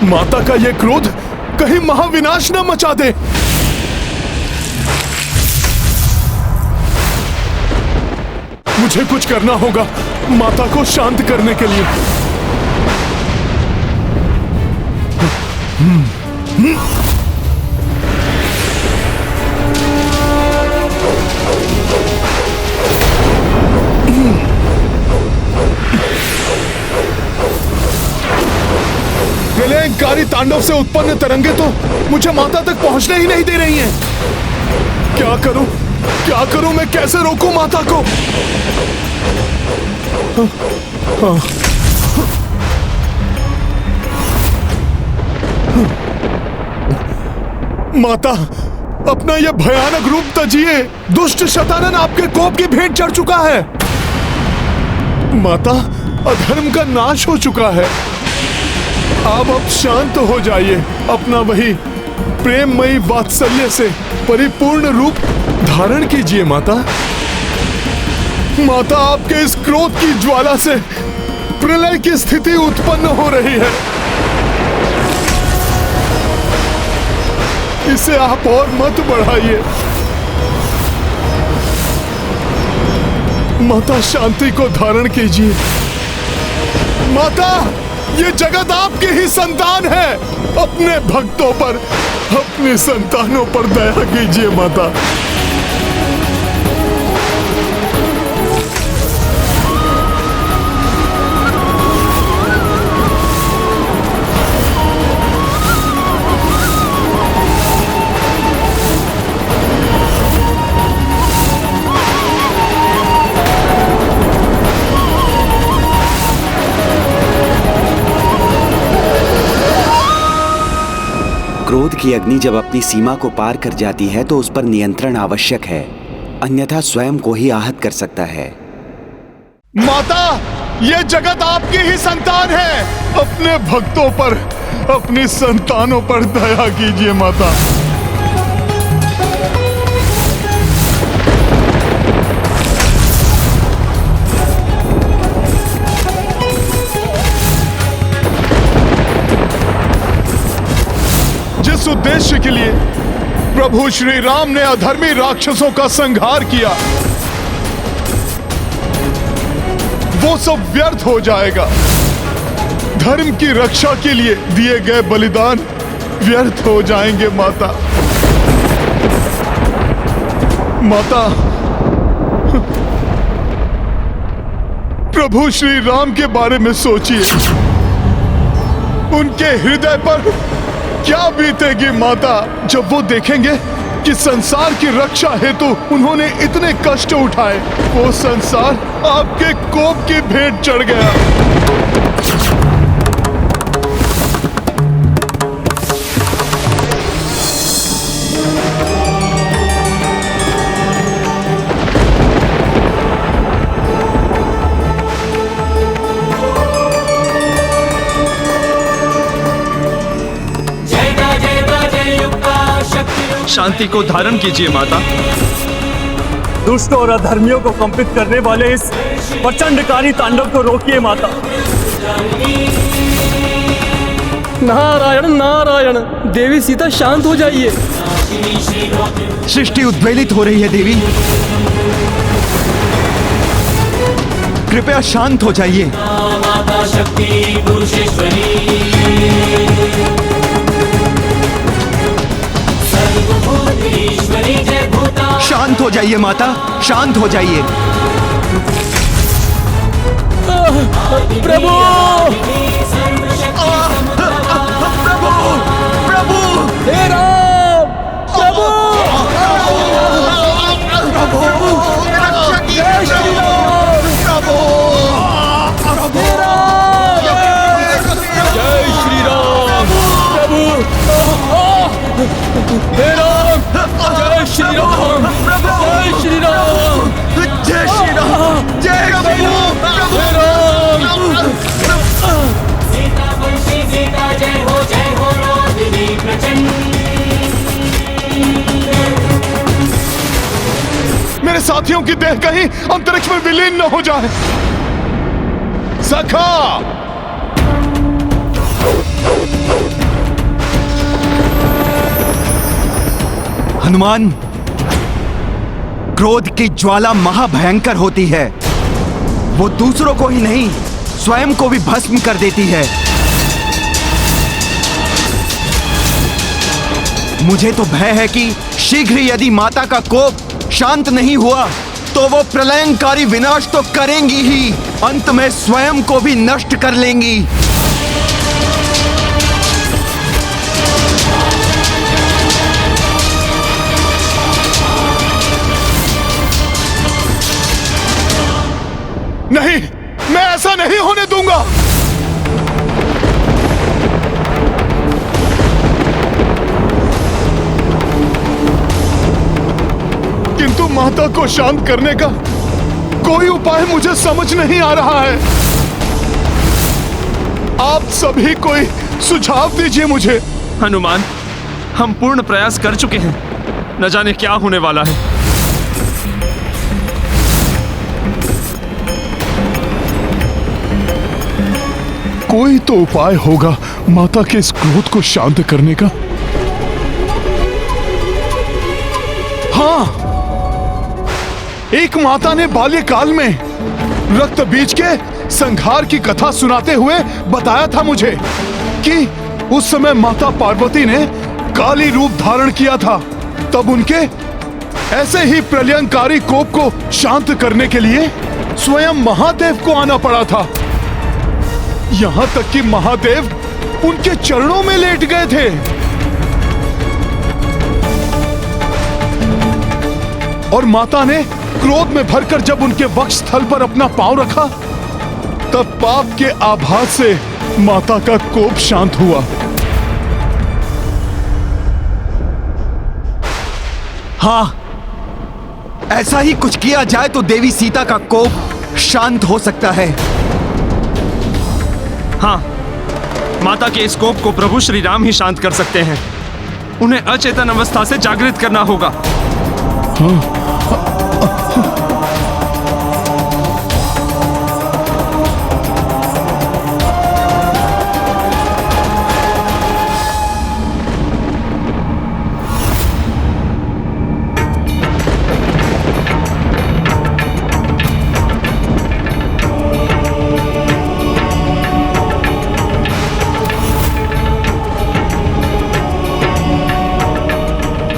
माता का ये क्रोध कहीं महाविनाश न मचा दे। मुझे कुछ करना होगा माता को शांत करने के लिए। प्रलयकारी तांडव से उत्पन्न तरंगे तो मुझे माता तक पहुंचने ही नहीं दे रही हैं। क्या करूं? क्या करूं? मैं कैसे रोकूं माता को? माता, अपना यह भयानक रूप तजिए। दुष्ट शतानन आपके कोप की भेंट चढ़ चुका है। माता, अधर्म का नाश हो चुका है। आप अब शांत हो जाइए। अपना वही प्रेममयी वात्सल्य से परिपूर्ण रूप धारण कीजिए माता। माता, आपके इस क्रोध की ज्वाला से प्रलय की स्थिति उत्पन्न हो रही है। इसे आप और मत बढ़ाइए। माता, शांति को धारण कीजिए। माता, ये जगत आपकी ही संतान है। अपने भक्तों पर, अपने संतानों पर दया कीजिए माता। क्रोध की अग्नि जब अपनी सीमा को पार कर जाती है तो उस पर नियंत्रण आवश्यक है, अन्यथा स्वयं को ही आहत कर सकता है। माता, ये जगत आपकी ही संतान है। अपने भक्तों पर, अपनी संतानों पर दया कीजिए माता। उद्देश्य के लिए प्रभु श्री राम ने अधर्मी राक्षसों का संहार किया, वो सब व्यर्थ हो जाएगा। धर्म की रक्षा के लिए दिए गए बलिदान व्यर्थ हो जाएंगे माता। माता, प्रभु श्री राम के बारे में सोचिए, उनके हृदय पर क्या बीतेगी माता, जब वो देखेंगे कि संसार की रक्षा हेतु उन्होंने इतने कष्ट उठाए, वो संसार आपके कोप की भेंट चढ़ गया। शांति को धारण कीजिए माता। दुष्ट और अधर्मियों को कंपित करने वाले इस प्रचंडकारी तांडव को रोकिए माता। नारायण नारायण, देवी सीता शांत हो जाइए। सृष्टि उद्वेलित हो रही है देवी, कृपया शांत हो जाइए। माता शक्ति पुरुषेश्वरी, शांत हो जाइए माता, शांत हो जाइए। प्रभु प्रभु प्रभु हे राम, प्रभु प्रभु जय श्री राम, प्रभु हे राम, जय श्री राम, प्रभु हे राम, जय श्री राम, जय श्री राम, जय श्री राम, जय श्री राम, प्रभु सीता वंशी सीता जय हो रोदिनी प्रचंड। मेरे साथियों की देह कहीं अंतरिक्ष में विलीन न हो जाए। सखा, हनुमान, क्रोध की ज्वाला महाभयंकर होती है। वो दूसरों को ही नहीं, स्वयं को भी भस्म कर देती है। मुझे तो भय है कि शीघ्र यदि माता का कोप शांत नहीं हुआ तो वो प्रलयंकारी विनाश तो करेंगी ही, अंत में स्वयं को भी नष्ट कर लेंगी। नहीं, मैं ऐसा नहीं होने दूंगा। किंतु माता को शांत करने का कोई उपाय मुझे समझ नहीं आ रहा है। आप सभी कोई सुझाव दीजिए मुझे। हनुमान, हम पूर्ण प्रयास कर चुके हैं, न जाने क्या होने वाला है। कोई तो उपाय होगा माता के इस क्रोध को शांत करने का। हाँ, एक माता ने बाल्यकाल में रक्त बीज के संहार की कथा सुनाते हुए बताया था मुझे कि उस समय माता पार्वती ने काली रूप धारण किया था। तब उनके ऐसे ही प्रलयंकारी कोप को शांत करने के लिए स्वयं महादेव को आना पड़ा था। यहां तक कि महादेव उनके चरणों में लेट गए थे। और माता ने क्रोध में भरकर जब उनके वक्षस्थल पर अपना पांव रखा, तब पाप के आभास से माता का कोप शांत हुआ। हाँ, ऐसा ही कुछ किया जाए तो देवी सीता का कोप शांत हो सकता है। हाँ, माता के इस कोप को प्रभु श्री राम ही शांत कर सकते हैं। उन्हें अचेतन अवस्था से जागृत करना होगा। हाँ।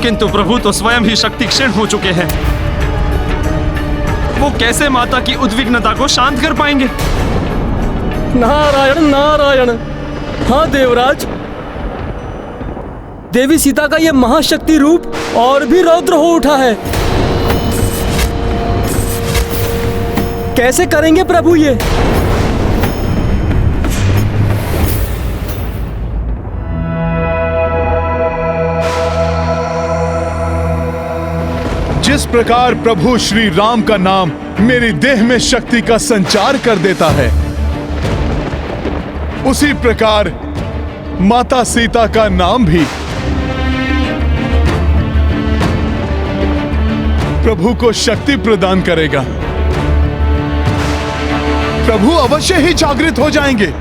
किंतु प्रभु तो स्वयं ही शक्ति क्षीण हो चुके हैं। वो कैसे माता की उद्विग्नता को शांत कर पाएंगे? नारायण नारायण। हाँ देवराज, देवी सीता का यह महाशक्ति रूप और भी रौद्र हो उठा है। कैसे करेंगे प्रभु ये? जिस प्रकार प्रभु श्री राम का नाम मेरी देह में शक्ति का संचार कर देता है, उसी प्रकार माता सीता का नाम भी प्रभु को शक्ति प्रदान करेगा। प्रभु अवश्य ही जागृत हो जाएंगे।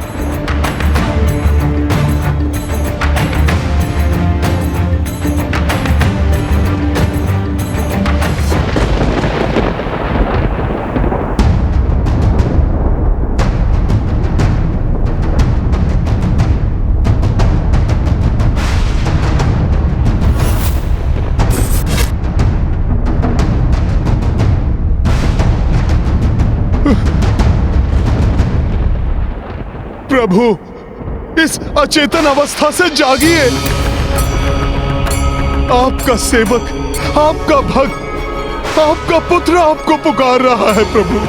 प्रभु, इस अचेतन अवस्था से जागिए। आपका सेवक, आपका भक्त, आपका पुत्र आपको पुकार रहा है प्रभु।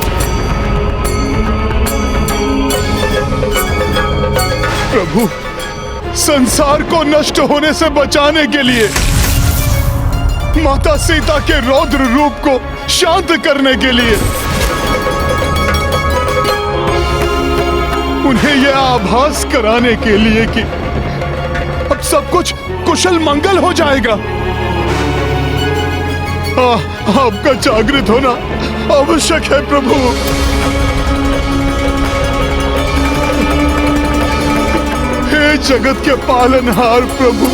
प्रभु, संसार को नष्ट होने से बचाने के लिए, माता सीता के रौद्र रूप को शांत करने के लिए, उन्हें यह आभास कराने के लिए कि अब सब कुछ कुशल मंगल हो जाएगा, आपका जागृत होना आवश्यक है प्रभु। हे जगत के पालनहार प्रभु,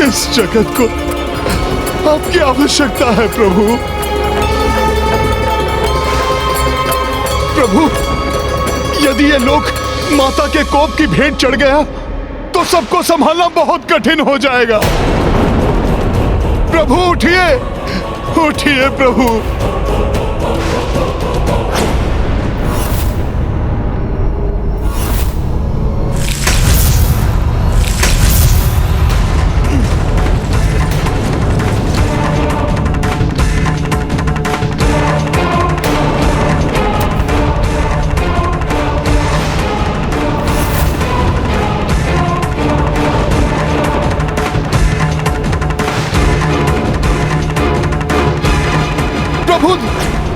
इस जगत को आपकी आवश्यकता है प्रभु। प्रभु, यदि ये लोक माता के कोप की भेंट चढ़ गया तो सबको संभालना बहुत कठिन हो जाएगा। प्रभु उठिए, उठिए प्रभु।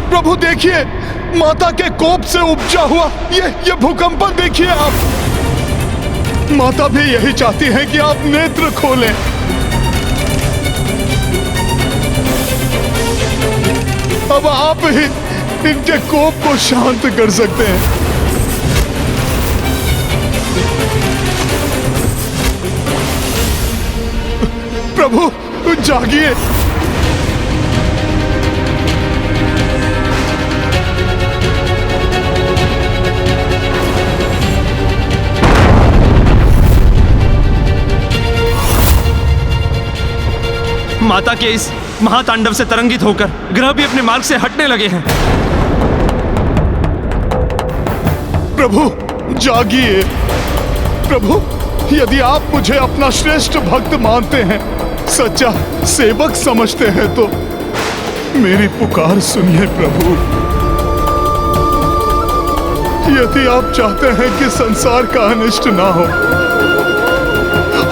प्रभु देखिए, माता के कोप से उपजा हुआ ये भूकंप देखिए आप। माता भी यही चाहती है कि आप नेत्र खोलें। अब आप ही इनके कोप को शांत कर सकते हैं। प्रभु जागिए। माता के इस महातांडव से तरंगित होकर ग्रह भी अपने मार्ग से हटने लगे हैं। प्रभु जागिए। प्रभु, यदि आप मुझे अपना श्रेष्ठ भक्त मानते हैं, सच्चा सेवक समझते हैं, तो मेरी पुकार सुनिए प्रभु। यदि आप चाहते हैं कि संसार का अनिष्ट ना हो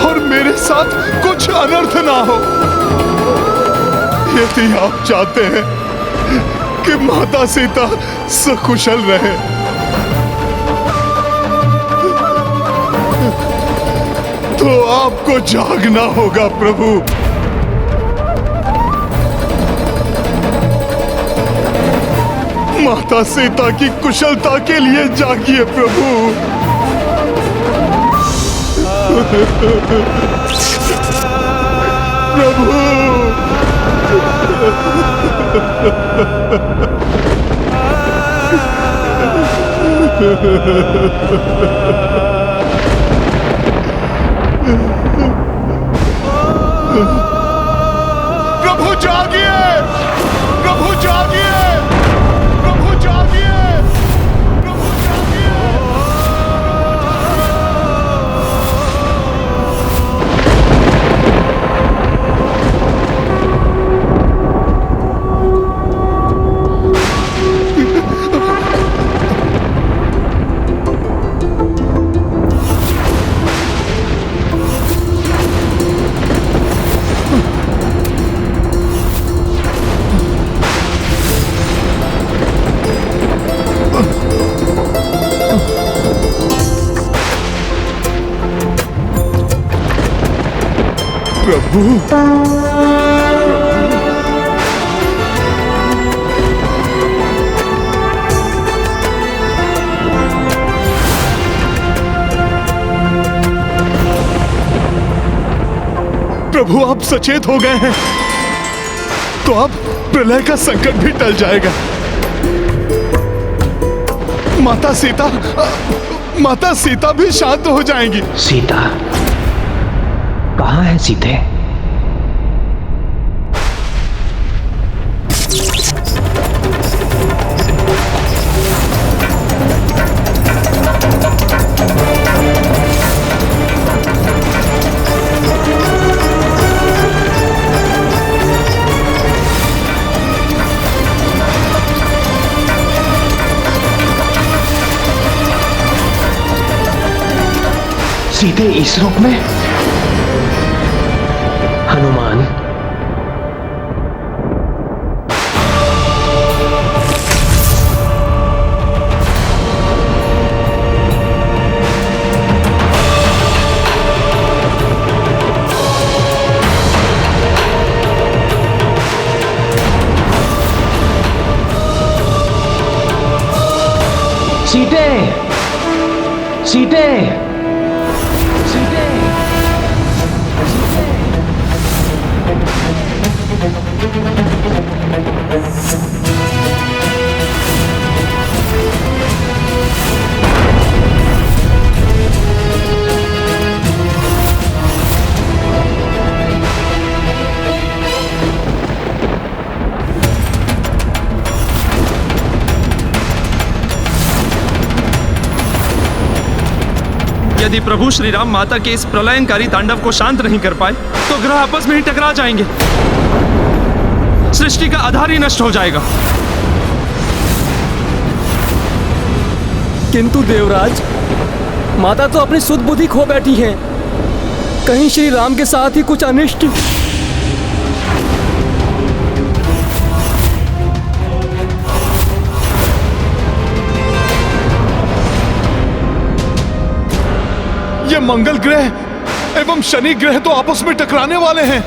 और मेरे साथ कुछ अनर्थ ना हो, यदि आप चाहते हैं कि माता सीता सकुशल रहे, तो आपको जागना होगा प्रभु। माता सीता की कुशलता के लिए जागिए प्रभु। प्रभु प्रभु जागिए, प्रभु जागिए, प्रभु जागिए, प्रभु जागिए। प्रभु आप सचेत हो गए हैं तो अब प्रलय का संकट भी टल जाएगा। माता सीता भी शांत हो जाएंगी। सीता कहाँ है सीते? सीधे इस रूप में? हनुमान, सीते, सीते, यदि प्रभु श्री राम माता के इस प्रलयंकारी तांडव को शांत नहीं कर पाए तो ग्रह आपस में ही टकरा जाएंगे, सृष्टि का आधार ही नष्ट हो जाएगा। किंतु देवराज, माता तो अपनी सुध बुद्धि खो बैठी हैं। कहीं श्री राम के साथ ही कुछ अनिष्ट। ये मंगल ग्रह एवं शनि ग्रह तो आपस में टकराने वाले हैं।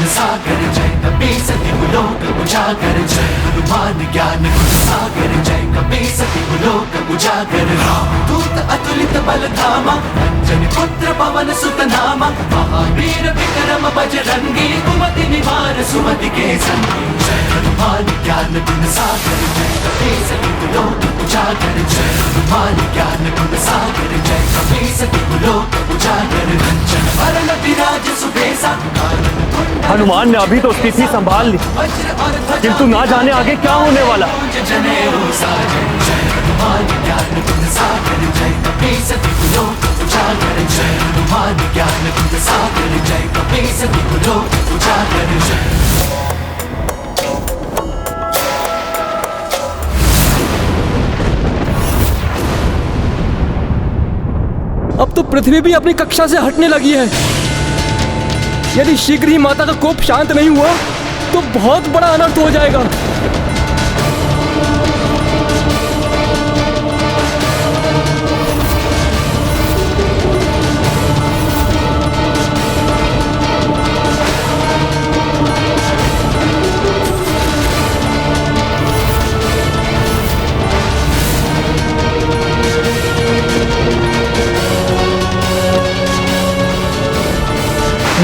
सागर जय कपीसति लोक उजागर, जय हनुमान ज्ञान गुण सागर, जय कपीसति लोक उजागर। रामदूत अतुलित बल धामा, अंजनी पुत्र पवन सुत नामा, महावीर विक्रम बजरंगी, कुमति निवार सुमति के संगी। जय हनुमान ज्ञान गुण सागर, जय कपीसति लोक उजागर, जय हनुमान ज्ञान गुण सागर, जय कपीसति लोक उजागर। कंचन वरण विराज सुबेसा, हनुमान ने अभी तो स्थिति संभाल ली, किंतु ना जाने आगे क्या होने वाला। अब तो पृथ्वी भी अपनी कक्षा से हटने लगी है। यदि शीघ्र ही माता का कोप शांत नहीं हुआ तो बहुत बड़ा अनर्थ हो जाएगा।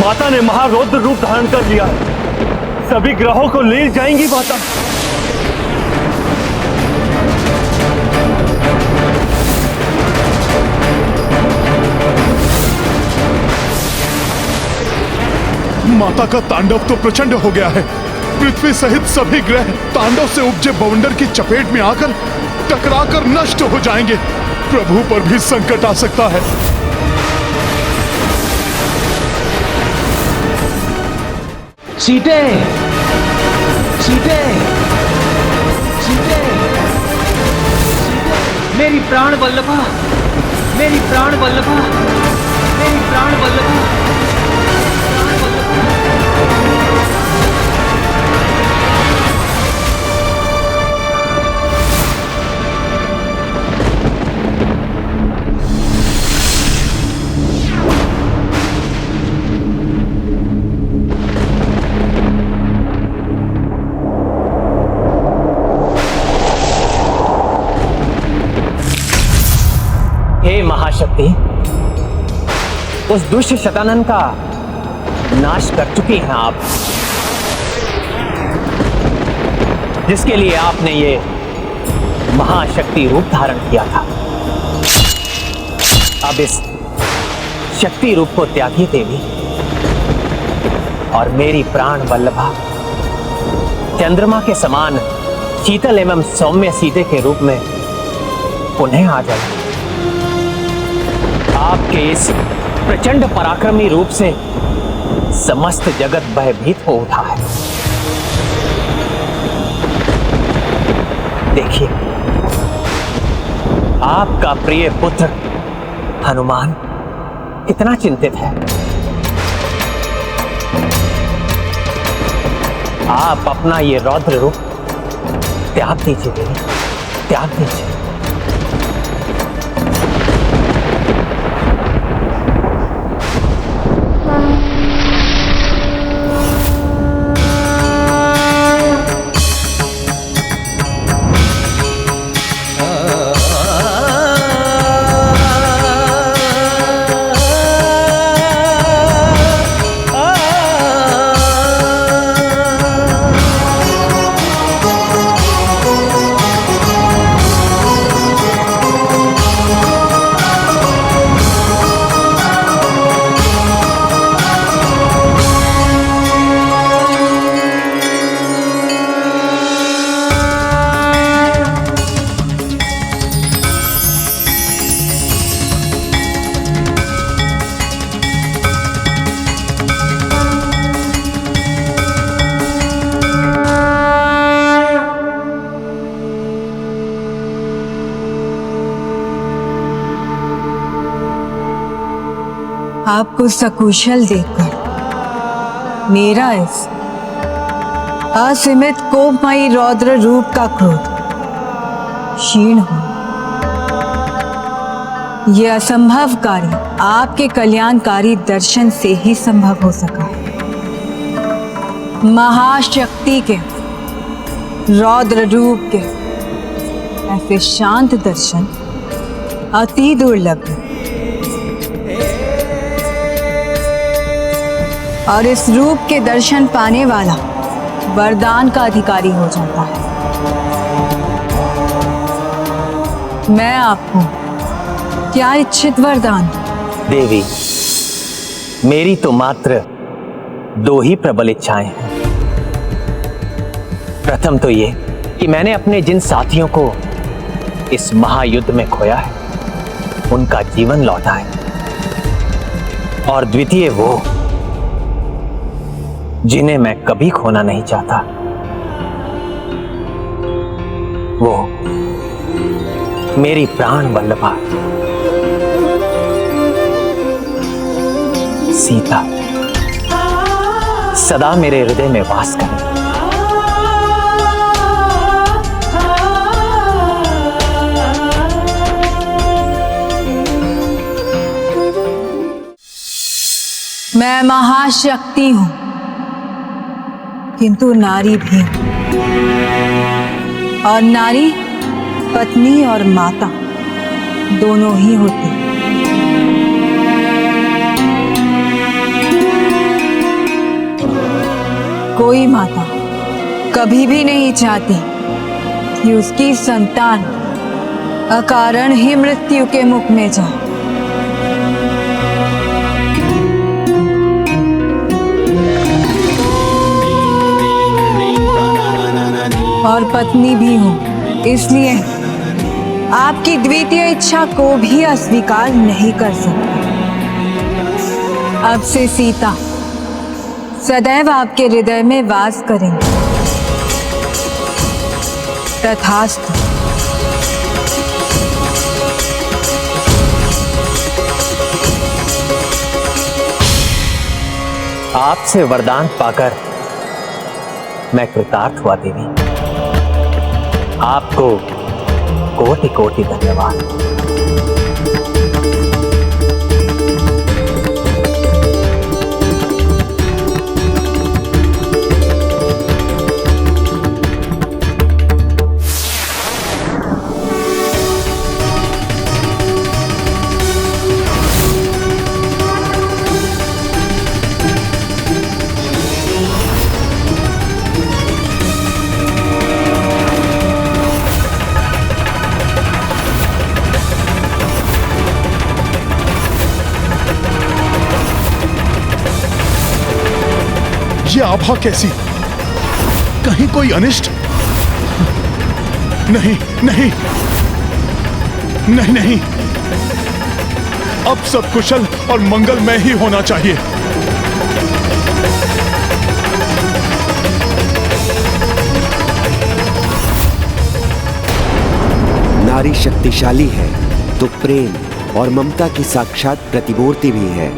माता ने महारौद्र रूप धारण कर लिया है। सभी ग्रहों को ले जाएंगी माता। माता का तांडव तो प्रचंड हो गया है। पृथ्वी सहित सभी ग्रह तांडव से उपजे बवंडर की चपेट में आकर टकराकर नष्ट हो जाएंगे। प्रभु पर भी संकट आ सकता है। सीते, सीते, सीते, मेरी प्राण वल्लभा, मेरी प्राण वल्लभा, मेरी प्राण वल्लभा। हे महाशक्ति, उस दुष्ट शतानन का नाश कर चुकी हैं आप, जिसके लिए आपने ये महाशक्ति रूप धारण किया था। अब इस शक्ति रूप को त्यागी देवी और मेरी प्राण वल्लभा चंद्रमा के समान शीतल एवं सौम्य सीते के रूप में पुनः आ जाए। आपके इस प्रचंड पराक्रमी रूप से समस्त जगत भयभीत हो उठा है। देखिए, आपका प्रिय पुत्र हनुमान कितना चिंतित है। आप अपना ये रौद्र रूप त्याग दीजिए देवी, त्याग दीजिए। आपको सकुशल देखकर मेरा इस असीमित कोपमयी रौद्र रूप का क्रोध क्षीण हो। यह असंभवकारी आपके कल्याणकारी दर्शन से ही संभव हो सका है। महाशक्ति के रौद्र रूप के ऐसे शांत दर्शन अति दुर्लभ है और इस रूप के दर्शन पाने वाला वरदान का अधिकारी हो जाता है। मैं आपको क्या इच्छित वरदान? देवी, मेरी तो मात्र दो ही प्रबल इच्छाएं हैं। प्रथम तो ये कि मैंने अपने जिन साथियों को इस महायुद्ध में खोया है उनका जीवन लौटा है, और द्वितीय वो जिन्हें मैं कभी खोना नहीं चाहता, वो मेरी प्राण वल्लभा सीता सदा मेरे हृदय में वास करे। मैं महाशक्ति हूं, किंतु नारी भी हूं, और नारी पत्नी और माता दोनों ही होती। कोई माता कभी भी नहीं चाहती कि उसकी संतान अकारण ही मृत्यु के मुख में जाए। और पत्नी भी हूं, इसलिए आपकी द्वितीय इच्छा को भी अस्वीकार नहीं कर सकती। अब से सीता सदैव आपके हृदय में वास करेंगे। तथास्तु। आपसे वरदान पाकर मैं कृतार्थ हुआ देवी। आपको कोटि कोटि धन्यवाद। ये आभा कैसी? कहीं कोई अनिष्ट? नहीं नहीं नहीं नहीं, अब सब कुशल और मंगलमय ही होना चाहिए। नारी शक्तिशाली है तो प्रेम और ममता की साक्षात प्रतिमूर्ति भी है।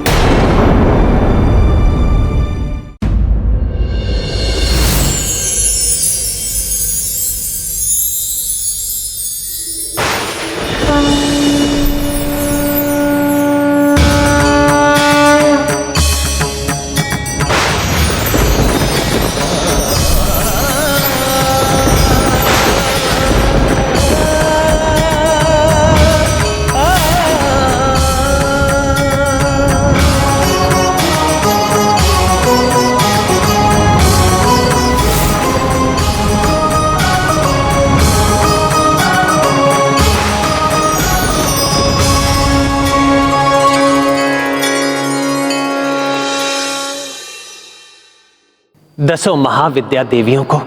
दसों महाविद्या देवियों को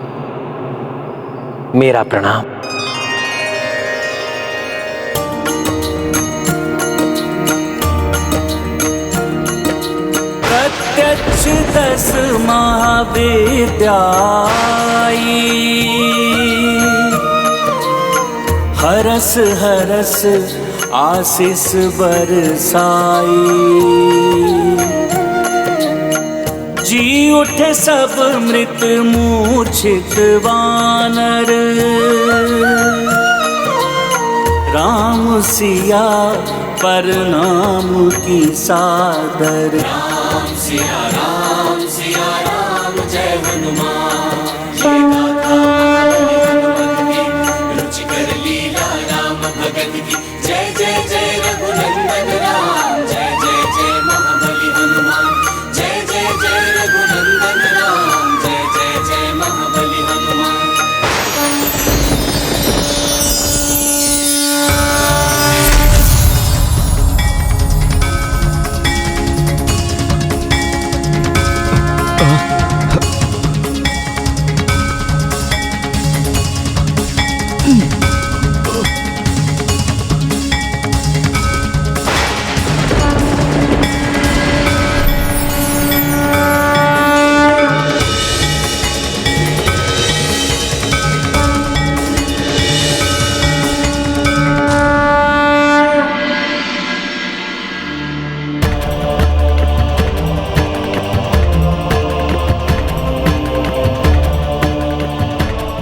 मेरा प्रणाम। प्रत्यक्ष 10 महाविद्या हरस हरस आशीष बरसाई। जी उठे सब मृत मूर्छित वानर, राम सिया परनाम की सादर। राम सिया राम जय हनुमान। रुचिकर लीला राम भगत की जय जय जय रघुनंदन राम। जय जय जय महाबली हनुमान। जय जय जय रघुनंदन राम। जय जय जय महाबली हनुमान।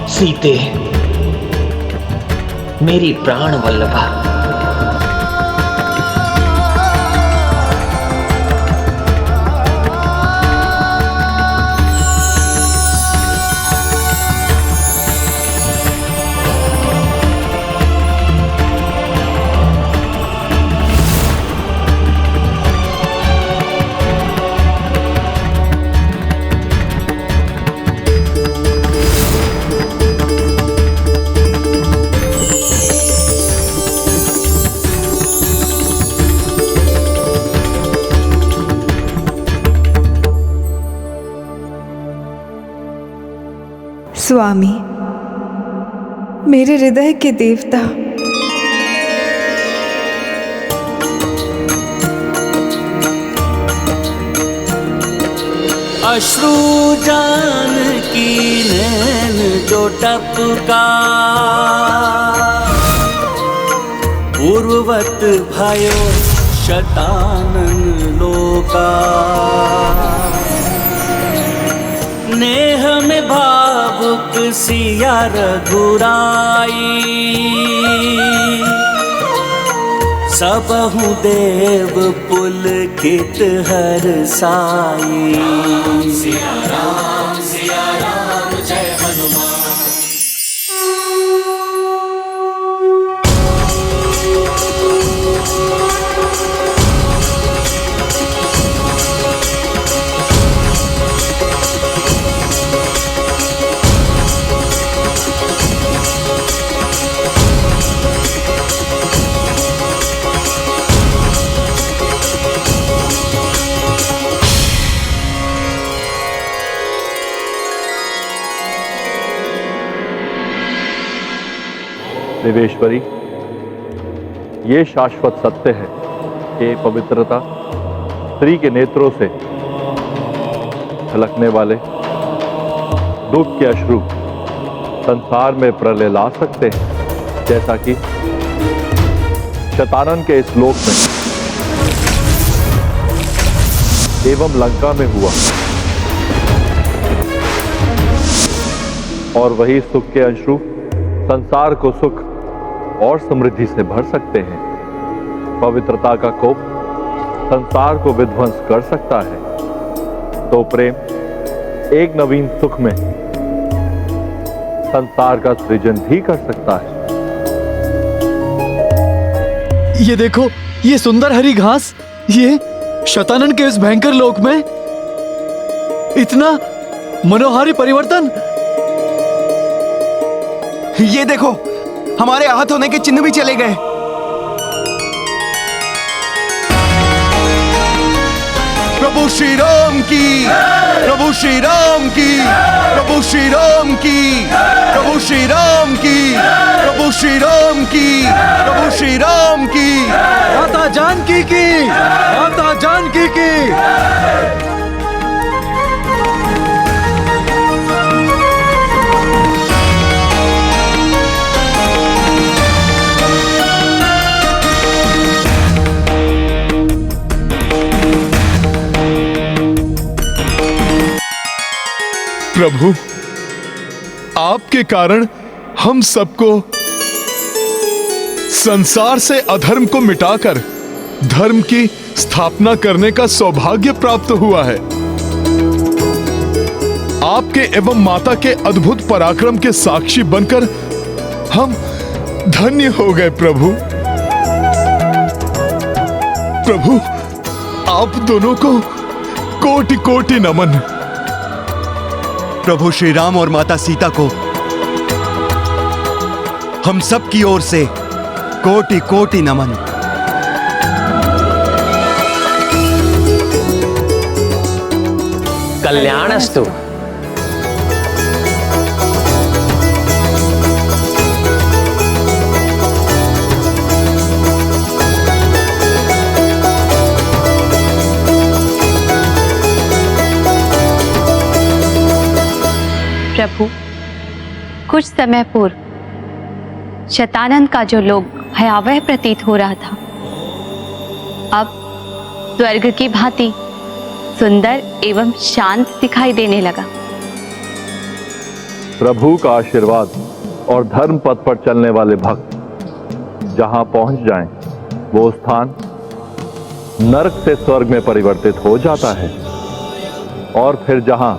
सीते, मेरी प्राण वल्लभा, स्वामी, मेरे हृदय के देवता, अश्रु जानकी नैन जो टपका, पूर्ववत भयो शतानन लोका। नेह में भावुक सिया रघुराई, सबहु देव पुलकित हर्षाई। सिया राम जय हनुमान। देवेश्वरी, ये शाश्वत सत्य है कि पवित्रता स्त्री के नेत्रों से छलकने वाले दुख के अश्रु संसार में प्रलय ला सकते हैं, जैसा कि शतानन के इस लोक में एवं लंका में हुआ। और वही सुख के अश्रु संसार को सुख और समृद्धि से भर सकते हैं। पवित्रता का कोप संसार को विध्वंस कर सकता है, तो प्रेम एक नवीन सुख में संसार का सृजन भी कर सकता है। ये देखो, ये सुंदर हरी घास, ये शतानन के इस भयंकर लोक में इतना मनोहारी परिवर्तन। ये देखो, हमारे आहत होने के चिन्ह भी चले गए। प्रभु श्री राम की, प्रभु श्री राम की, प्रभु श्री राम की, प्रभु श्री राम की, प्रभु श्री राम की, प्रभु श्री राम की। माता जानकी की, माता जानकी की। प्रभु, आपके कारण हम सबको संसार से अधर्म को मिटाकर धर्म की स्थापना करने का सौभाग्य प्राप्त हुआ है। आपके एवं माता के अद्भुत पराक्रम के साक्षी बनकर हम धन्य हो गए। प्रभु, प्रभु, आप दोनों को कोटि कोटि नमन। प्रभु श्री राम और माता सीता को हम सब की ओर से कोटि कोटि नमन। कल्याणस्तु। प्रभु, कुछ समय पूर्व शतानन का जो लोक भयावह प्रतीत हो रहा था, अब स्वर्ग की भांति सुंदर एवं शांत दिखाई देने लगा। प्रभु का आशीर्वाद और धर्म पथ पर चलने वाले भक्त जहां पहुंच जाएं, वो स्थान नरक से स्वर्ग में परिवर्तित हो जाता है। और फिर जहां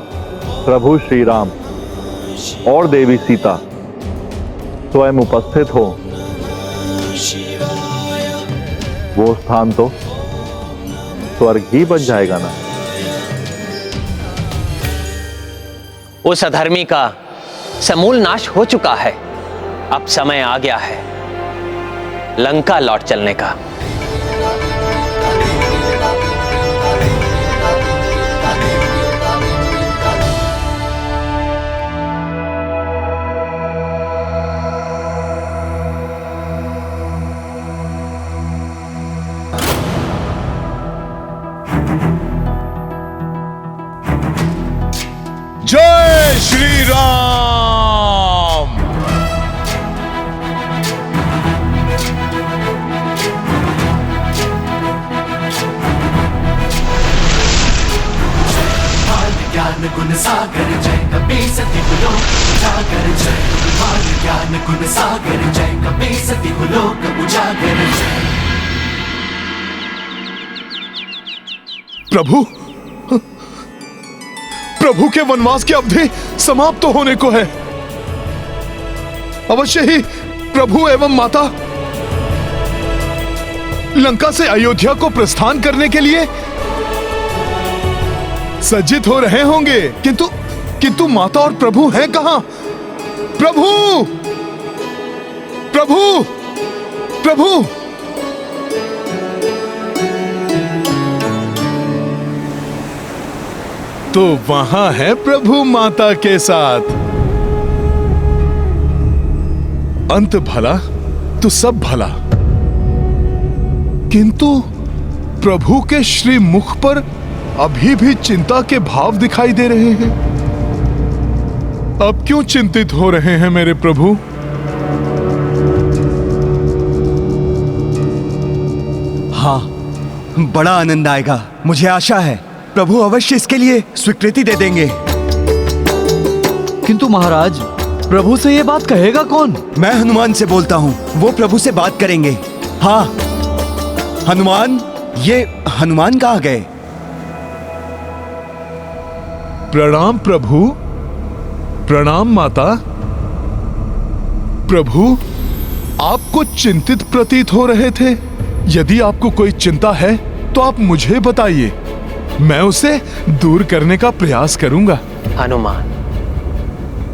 प्रभु श्री राम और देवी सीता स्वयं उपस्थित हो, वो स्थान तो स्वर्ग ही बन जाएगा ना। उस अधर्मी का समूल नाश हो चुका है। अब समय आ गया है लंका लौट चलने का। सागर जय कपि सति लोक उजागर जय हनुमान ज्ञान गुण सागर जय कपि सति लोक उजागर जय। प्रभु, प्रभु के वनवास की अवधि समाप्त होने को है। अवश्य ही प्रभु एवं माता लंका से अयोध्या को प्रस्थान करने के लिए सज्जित हो रहे होंगे, किंतु माता और प्रभु हैं कहां? प्रभु, प्रभु, प्रभु! तो वहां है प्रभु माता के साथ। अंत भला तो सब भला, किंतु प्रभु के श्री मुख पर अभी भी चिंता के भाव दिखाई दे रहे हैं। अब क्यों चिंतित हो रहे हैं मेरे प्रभु? हाँ, बड़ा आनंद आएगा, मुझे आशा है। प्रभु अवश्य इसके लिए स्वीकृति दे देंगे। किंतु महाराज, प्रभु से ये बात कहेगा कौन? मैं हनुमान से बोलता हूँ, वो प्रभु से बात करेंगे। हाँ, हनुमान, ये हनुमान कहाँ गए? प्रणाम प्रभु, प्रणाम माता। प्रभु, आपको चिंतित प्रतीत हो रहे थे। यदि आपको कोई चिंता है तो आप मुझे बताइए, मैं उसे दूर करने का प्रयास करूंगा। हनुमान,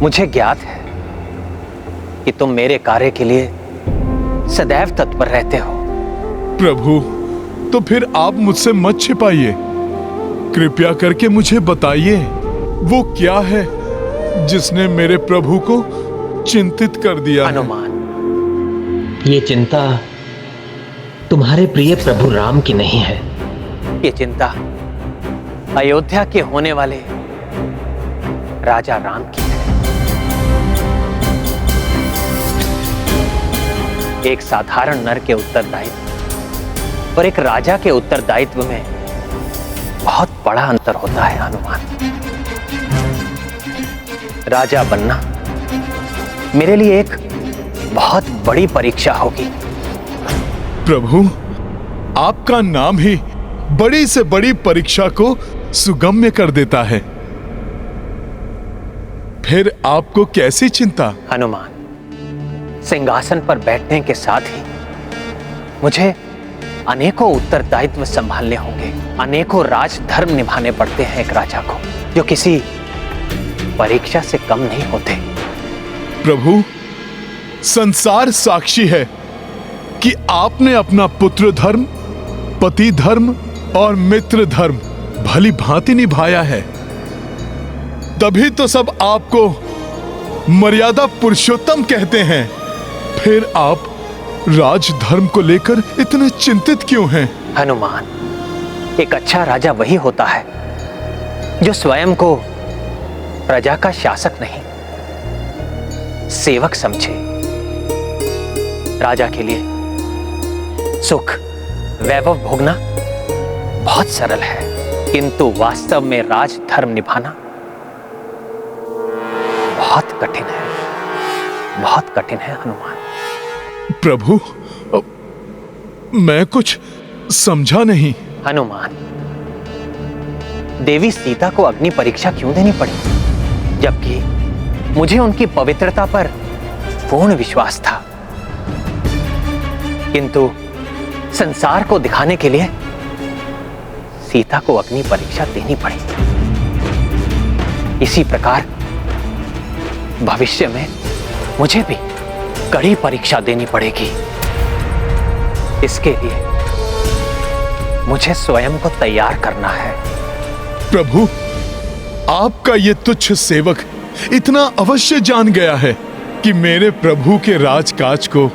मुझे ज्ञात है कि तुम मेरे कार्य के लिए सदैव तत्पर रहते हो। प्रभु, तो फिर आप मुझसे मत छिपाइए। कृपया करके मुझे बताइए, वो क्या है जिसने मेरे प्रभु को चिंतित कर दिया? हनुमान, ये चिंता तुम्हारे प्रिय प्रभु राम की नहीं है। ये चिंता अयोध्या के होने वाले राजा राम की है। एक साधारण नर के उत्तरदायित्व और एक राजा के उत्तरदायित्व में बहुत बड़ा अंतर होता है हनुमान। राजा बनना मेरे लिए एक बहुत बड़ी परीक्षा होगी। प्रभु, आपका नाम ही बड़ी से बड़ी परीक्षा को सुगम्य कर देता है। फिर आपको कैसी चिंता? हनुमान, सिंहासन पर बैठने के साथ ही मुझे अनेकों उत्तरदायित्व संभालने होंगे। अनेकों राजधर्म निभाने पड़ते हैं एक राजा को, जो किसी परीक्षा से कम नहीं होते। प्रभु, संसार साक्षी है कि आपने अपना पुत्र धर्म, पति धर्म और मित्र धर्म भली भांति निभाया है। तभी तो सब आपको मर्यादा पुरुषोत्तम कहते हैं। फिर आप राजधर्म को लेकर इतने चिंतित क्यों हैं? हनुमान, एक अच्छा राजा वही होता है जो स्वयं को प्रजा का शासक नहीं, सेवक समझे। राजा के लिए सुख वैभव भोगना बहुत सरल है, किंतु वास्तव में राजधर्म निभाना बहुत कठिन है, बहुत कठिन है हनुमान। प्रभु, मैं कुछ समझा नहीं। हनुमान, देवी सीता को अग्नि परीक्षा क्यों देनी पड़ी, जबकि मुझे उनकी पवित्रता पर पूर्ण विश्वास था, किंतु संसार को दिखाने के लिए सीता को अग्नि परीक्षा देनी पड़ी। इसी प्रकार भविष्य में मुझे भी कड़ी परीक्षा देनी पड़ेगी। इसके लिए मुझे स्वयं को तैयार करना है। प्रभु, आपका ये तुच्छ सेवक इतना अवश्य जान गया है कि मेरे प्रभु के राजकाज को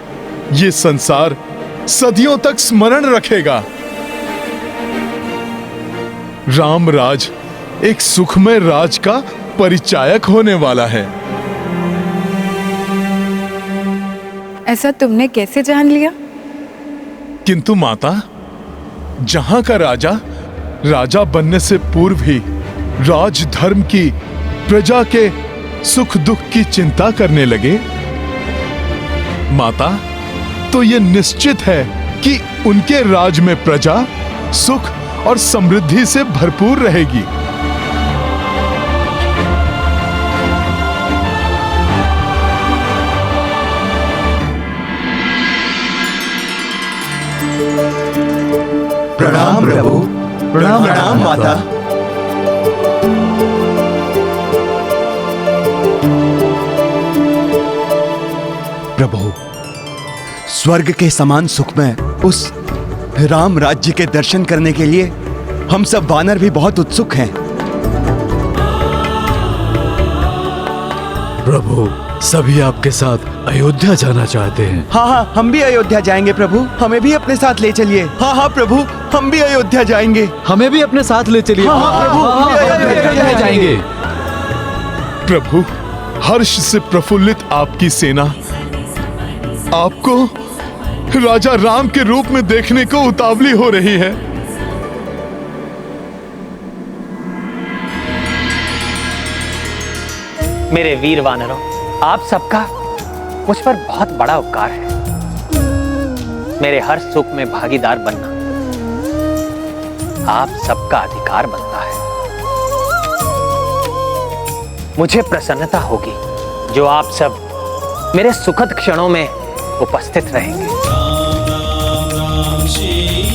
ये संसार सदियों तक स्मरण रखेगा। राम राज एक सुखमय राज का परिचायक होने वाला है। ऐसा तुमने कैसे जान लिया? किंतु माता, जहां का राजा राजा बनने से पूर्व ही राजधर्म की प्रजा के सुख दुख की चिंता करने लगे, माता, तो ये निश्चित है कि उनके राज में प्रजा सुख और समृद्धि से भरपूर रहेगी। प्रणाम प्रभु। प्रणाम प्रणाम माता। प्रभु, स्वर्ग के समान सुख में उस राम राज्य के दर्शन करने के लिए हम सब वानर भी बहुत उत्सुक हैं। प्रभु, सभी आपके साथ अयोध्या जाना चाहते हैं। हाँ हाँ, हम भी अयोध्या जाएंगे प्रभु, हमें भी अपने साथ ले चलिए। हाँ हाँ प्रभु, हम भी अयोध्या जाएंगे। हमें भी अपने साथ ले चलिए। हाँ, हाँ, प्रभु, हम भी अयोध्या जाएंगे। प्रभु, हर्ष से प्रफुल्लित आपकी सेना आपको राजा राम के रूप में देखने को उतावली हो रही है। मेरे वीर वानरों, आप सबका मुझ पर बहुत बड़ा उपकार है। मेरे हर सुख में भागीदार बनना आप सबका अधिकार बनता है। मुझे प्रसन्नता होगी जो आप सब मेरे सुखद क्षणों में उपस्थित रहेंगे।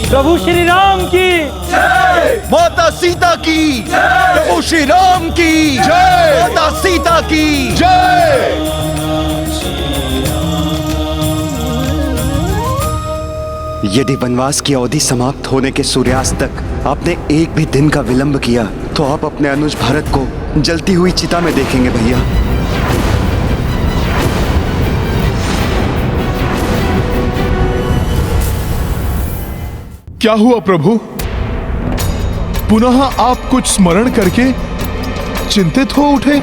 प्रभु श्री राम की जय, माता सीता की जय, प्रभु श्री राम की जय, माता सीता की जय। यदि वनवास की अवधि समाप्त होने के सूर्यास्त तक आपने एक भी दिन का विलंब किया तो आप अपने अनुज भरत को जलती हुई चिता में देखेंगे भैया। क्या हुआ प्रभु? पुनः आप कुछ स्मरण करके चिंतित हो उठे?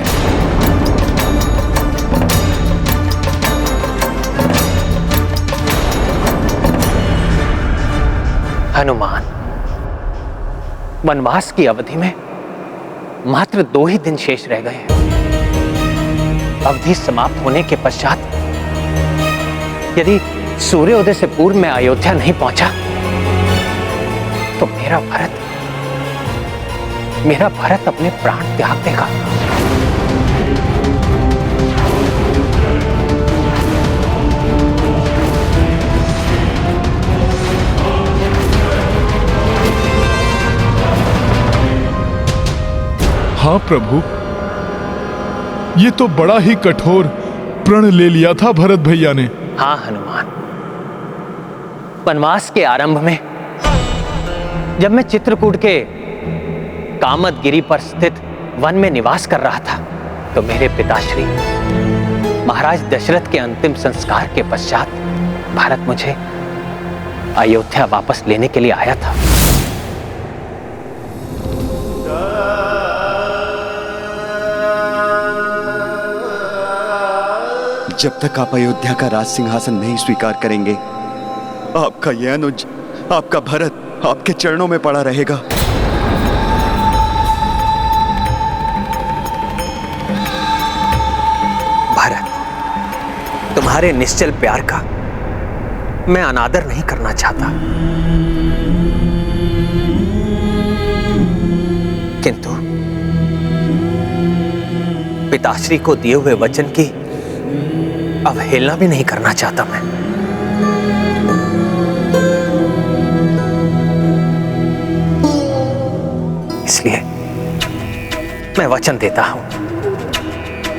हनुमान, वनवास की अवधि में मात्र 2 ही दिन शेष रह गए हैं। अवधि समाप्त होने के पश्चात यदि सूर्योदय से पूर्व मैं अयोध्या नहीं पहुंचा तो मेरा भरत अपने प्राण त्याग देगा। हाँ प्रभु, ये तो बड़ा ही कठोर प्रण ले लिया था भरत भैया ने। हाँ हनुमान, वनवास के आरंभ में जब मैं चित्रकूट के कामदगिरी पर स्थित वन में निवास कर रहा था तो मेरे पिताश्री महाराज दशरथ के अंतिम संस्कार के पश्चात भरत मुझे अयोध्या वापस लेने के लिए आया था। जब तक आप अयोध्या का राज सिंहासन नहीं स्वीकार करेंगे, आपका यह अनुज, आपका भरत आपके चरणों में पड़ा रहेगा। भरत, तुम्हारे निश्चल प्यार का मैं अनादर नहीं करना चाहता, किंतु पिताश्री को दिए हुए वचन की अवहेलना भी नहीं करना चाहता मैं। इसलिए मैं वचन देता हूं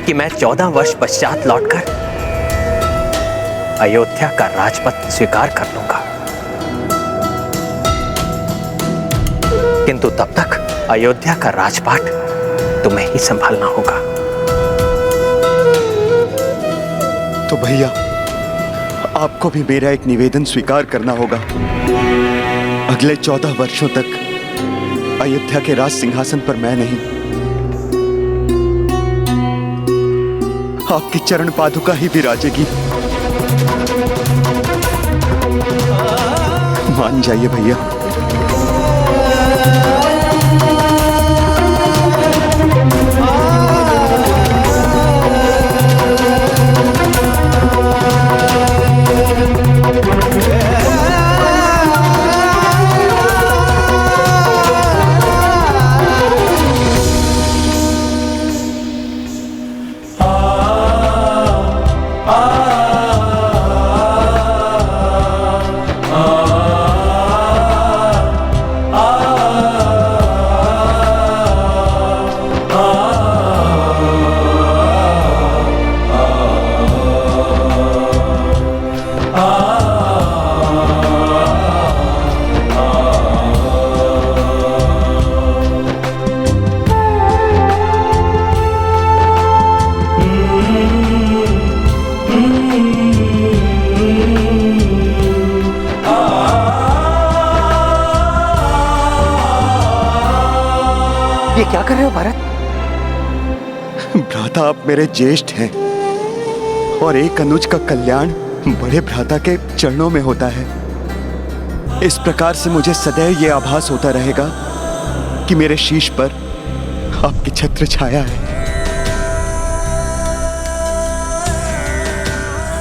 कि मैं 14 वर्ष पश्चात लौटकर अयोध्या का राजपद स्वीकार कर लूंगा, किंतु तब तक अयोध्या का राजपाट तुम्हें ही संभालना होगा। तो भैया, आपको भी मेरा एक निवेदन स्वीकार करना होगा। अगले 14 वर्षों तक अयोध्या के राज सिंहासन पर मैं नहीं, आपकी चरण पादुका ही विराजेगी। मान जाइए भैया। क्या कर रहे हो भरत? भ्राता, आप मेरे ज्येष्ठ हैं और एक अनुज का कल्याण बड़े भ्राता के चरणों में होता है। इस प्रकार से मुझे सदैव ये आभास होता रहेगा कि मेरे शीश पर आपकी छत्र छाया है।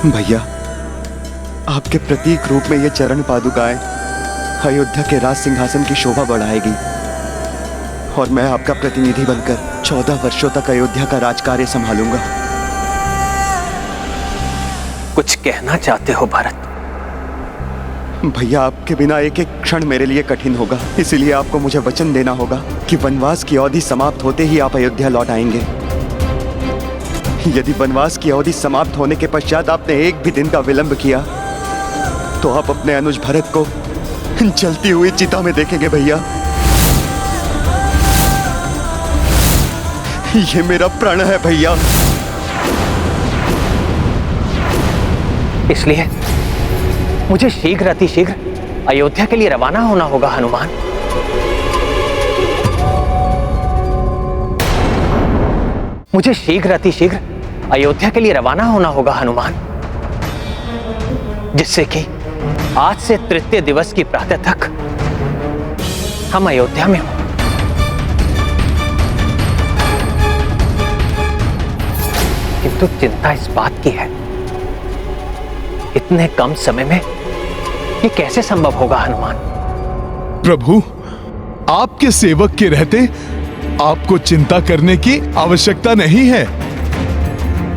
भैया, आपके प्रतीक रूप में ये चरण पादुकाएं अयोध्या के राज सिंहासन की शोभा बढ़ाएगी और मैं आपका प्रतिनिधि बनकर 14 वर्षों तक अयोध्या का राजकार्य संभालूंगा। कुछ कहना चाहते हो भरत? भैया, आपके बिना एक एक क्षण मेरे लिए कठिन होगा, इसीलिए आपको मुझे वचन देना होगा कि वनवास की अवधि समाप्त होते ही आप अयोध्या लौट आएंगे। यदि वनवास की अवधि समाप्त होने के पश्चात आपने एक भी दिन का विलंब किया तो आप अपने अनुज भरत को जलती हुई चिता में देखेंगे। भैया, ये मेरा प्रण है भैया। इसलिए मुझे शीघ्र अतिशीघ्र अयोध्या के लिए रवाना होना होगा हनुमान। मुझे शीघ्र अतिशीघ्र अयोध्या के लिए रवाना होना होगा हनुमान, जिससे कि आज से तृतीय दिवस की प्रातः तक हम अयोध्या में हों। किंतु चिंता इस बात की है, इतने कम समय में ये कैसे संभव होगा हनुमान? प्रभु, आपके सेवक के रहते आपको चिंता करने की आवश्यकता नहीं है।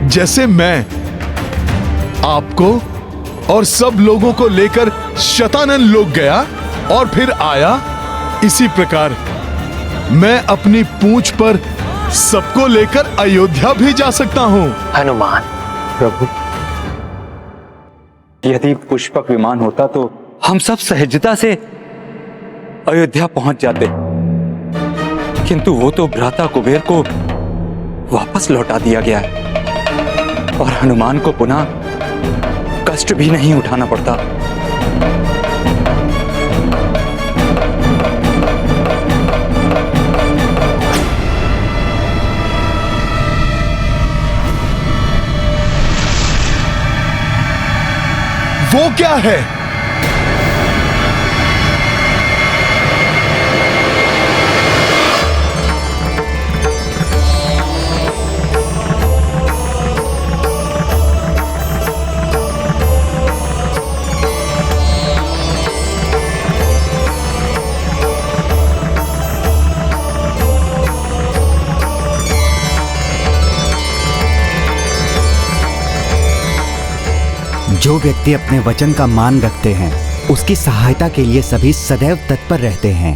जैसे मैं आपको और सब लोगों को लेकर शतानन लोक गया और फिर आया, इसी प्रकार मैं अपनी पूंछ पर सबको लेकर अयोध्या भी जा सकता हूं। हनुमान, प्रभु, यदि पुष्पक विमान होता तो हम सब सहजता से अयोध्या पहुंच जाते, किंतु वो तो भ्राता कुबेर को वापस लौटा दिया गया है और हनुमान को पुनः कष्ट भी नहीं उठाना पड़ता। वो क्या है? जो व्यक्ति अपने वचन का मान रखते हैं उसकी सहायता के लिए सभी सदैव तत्पर रहते हैं।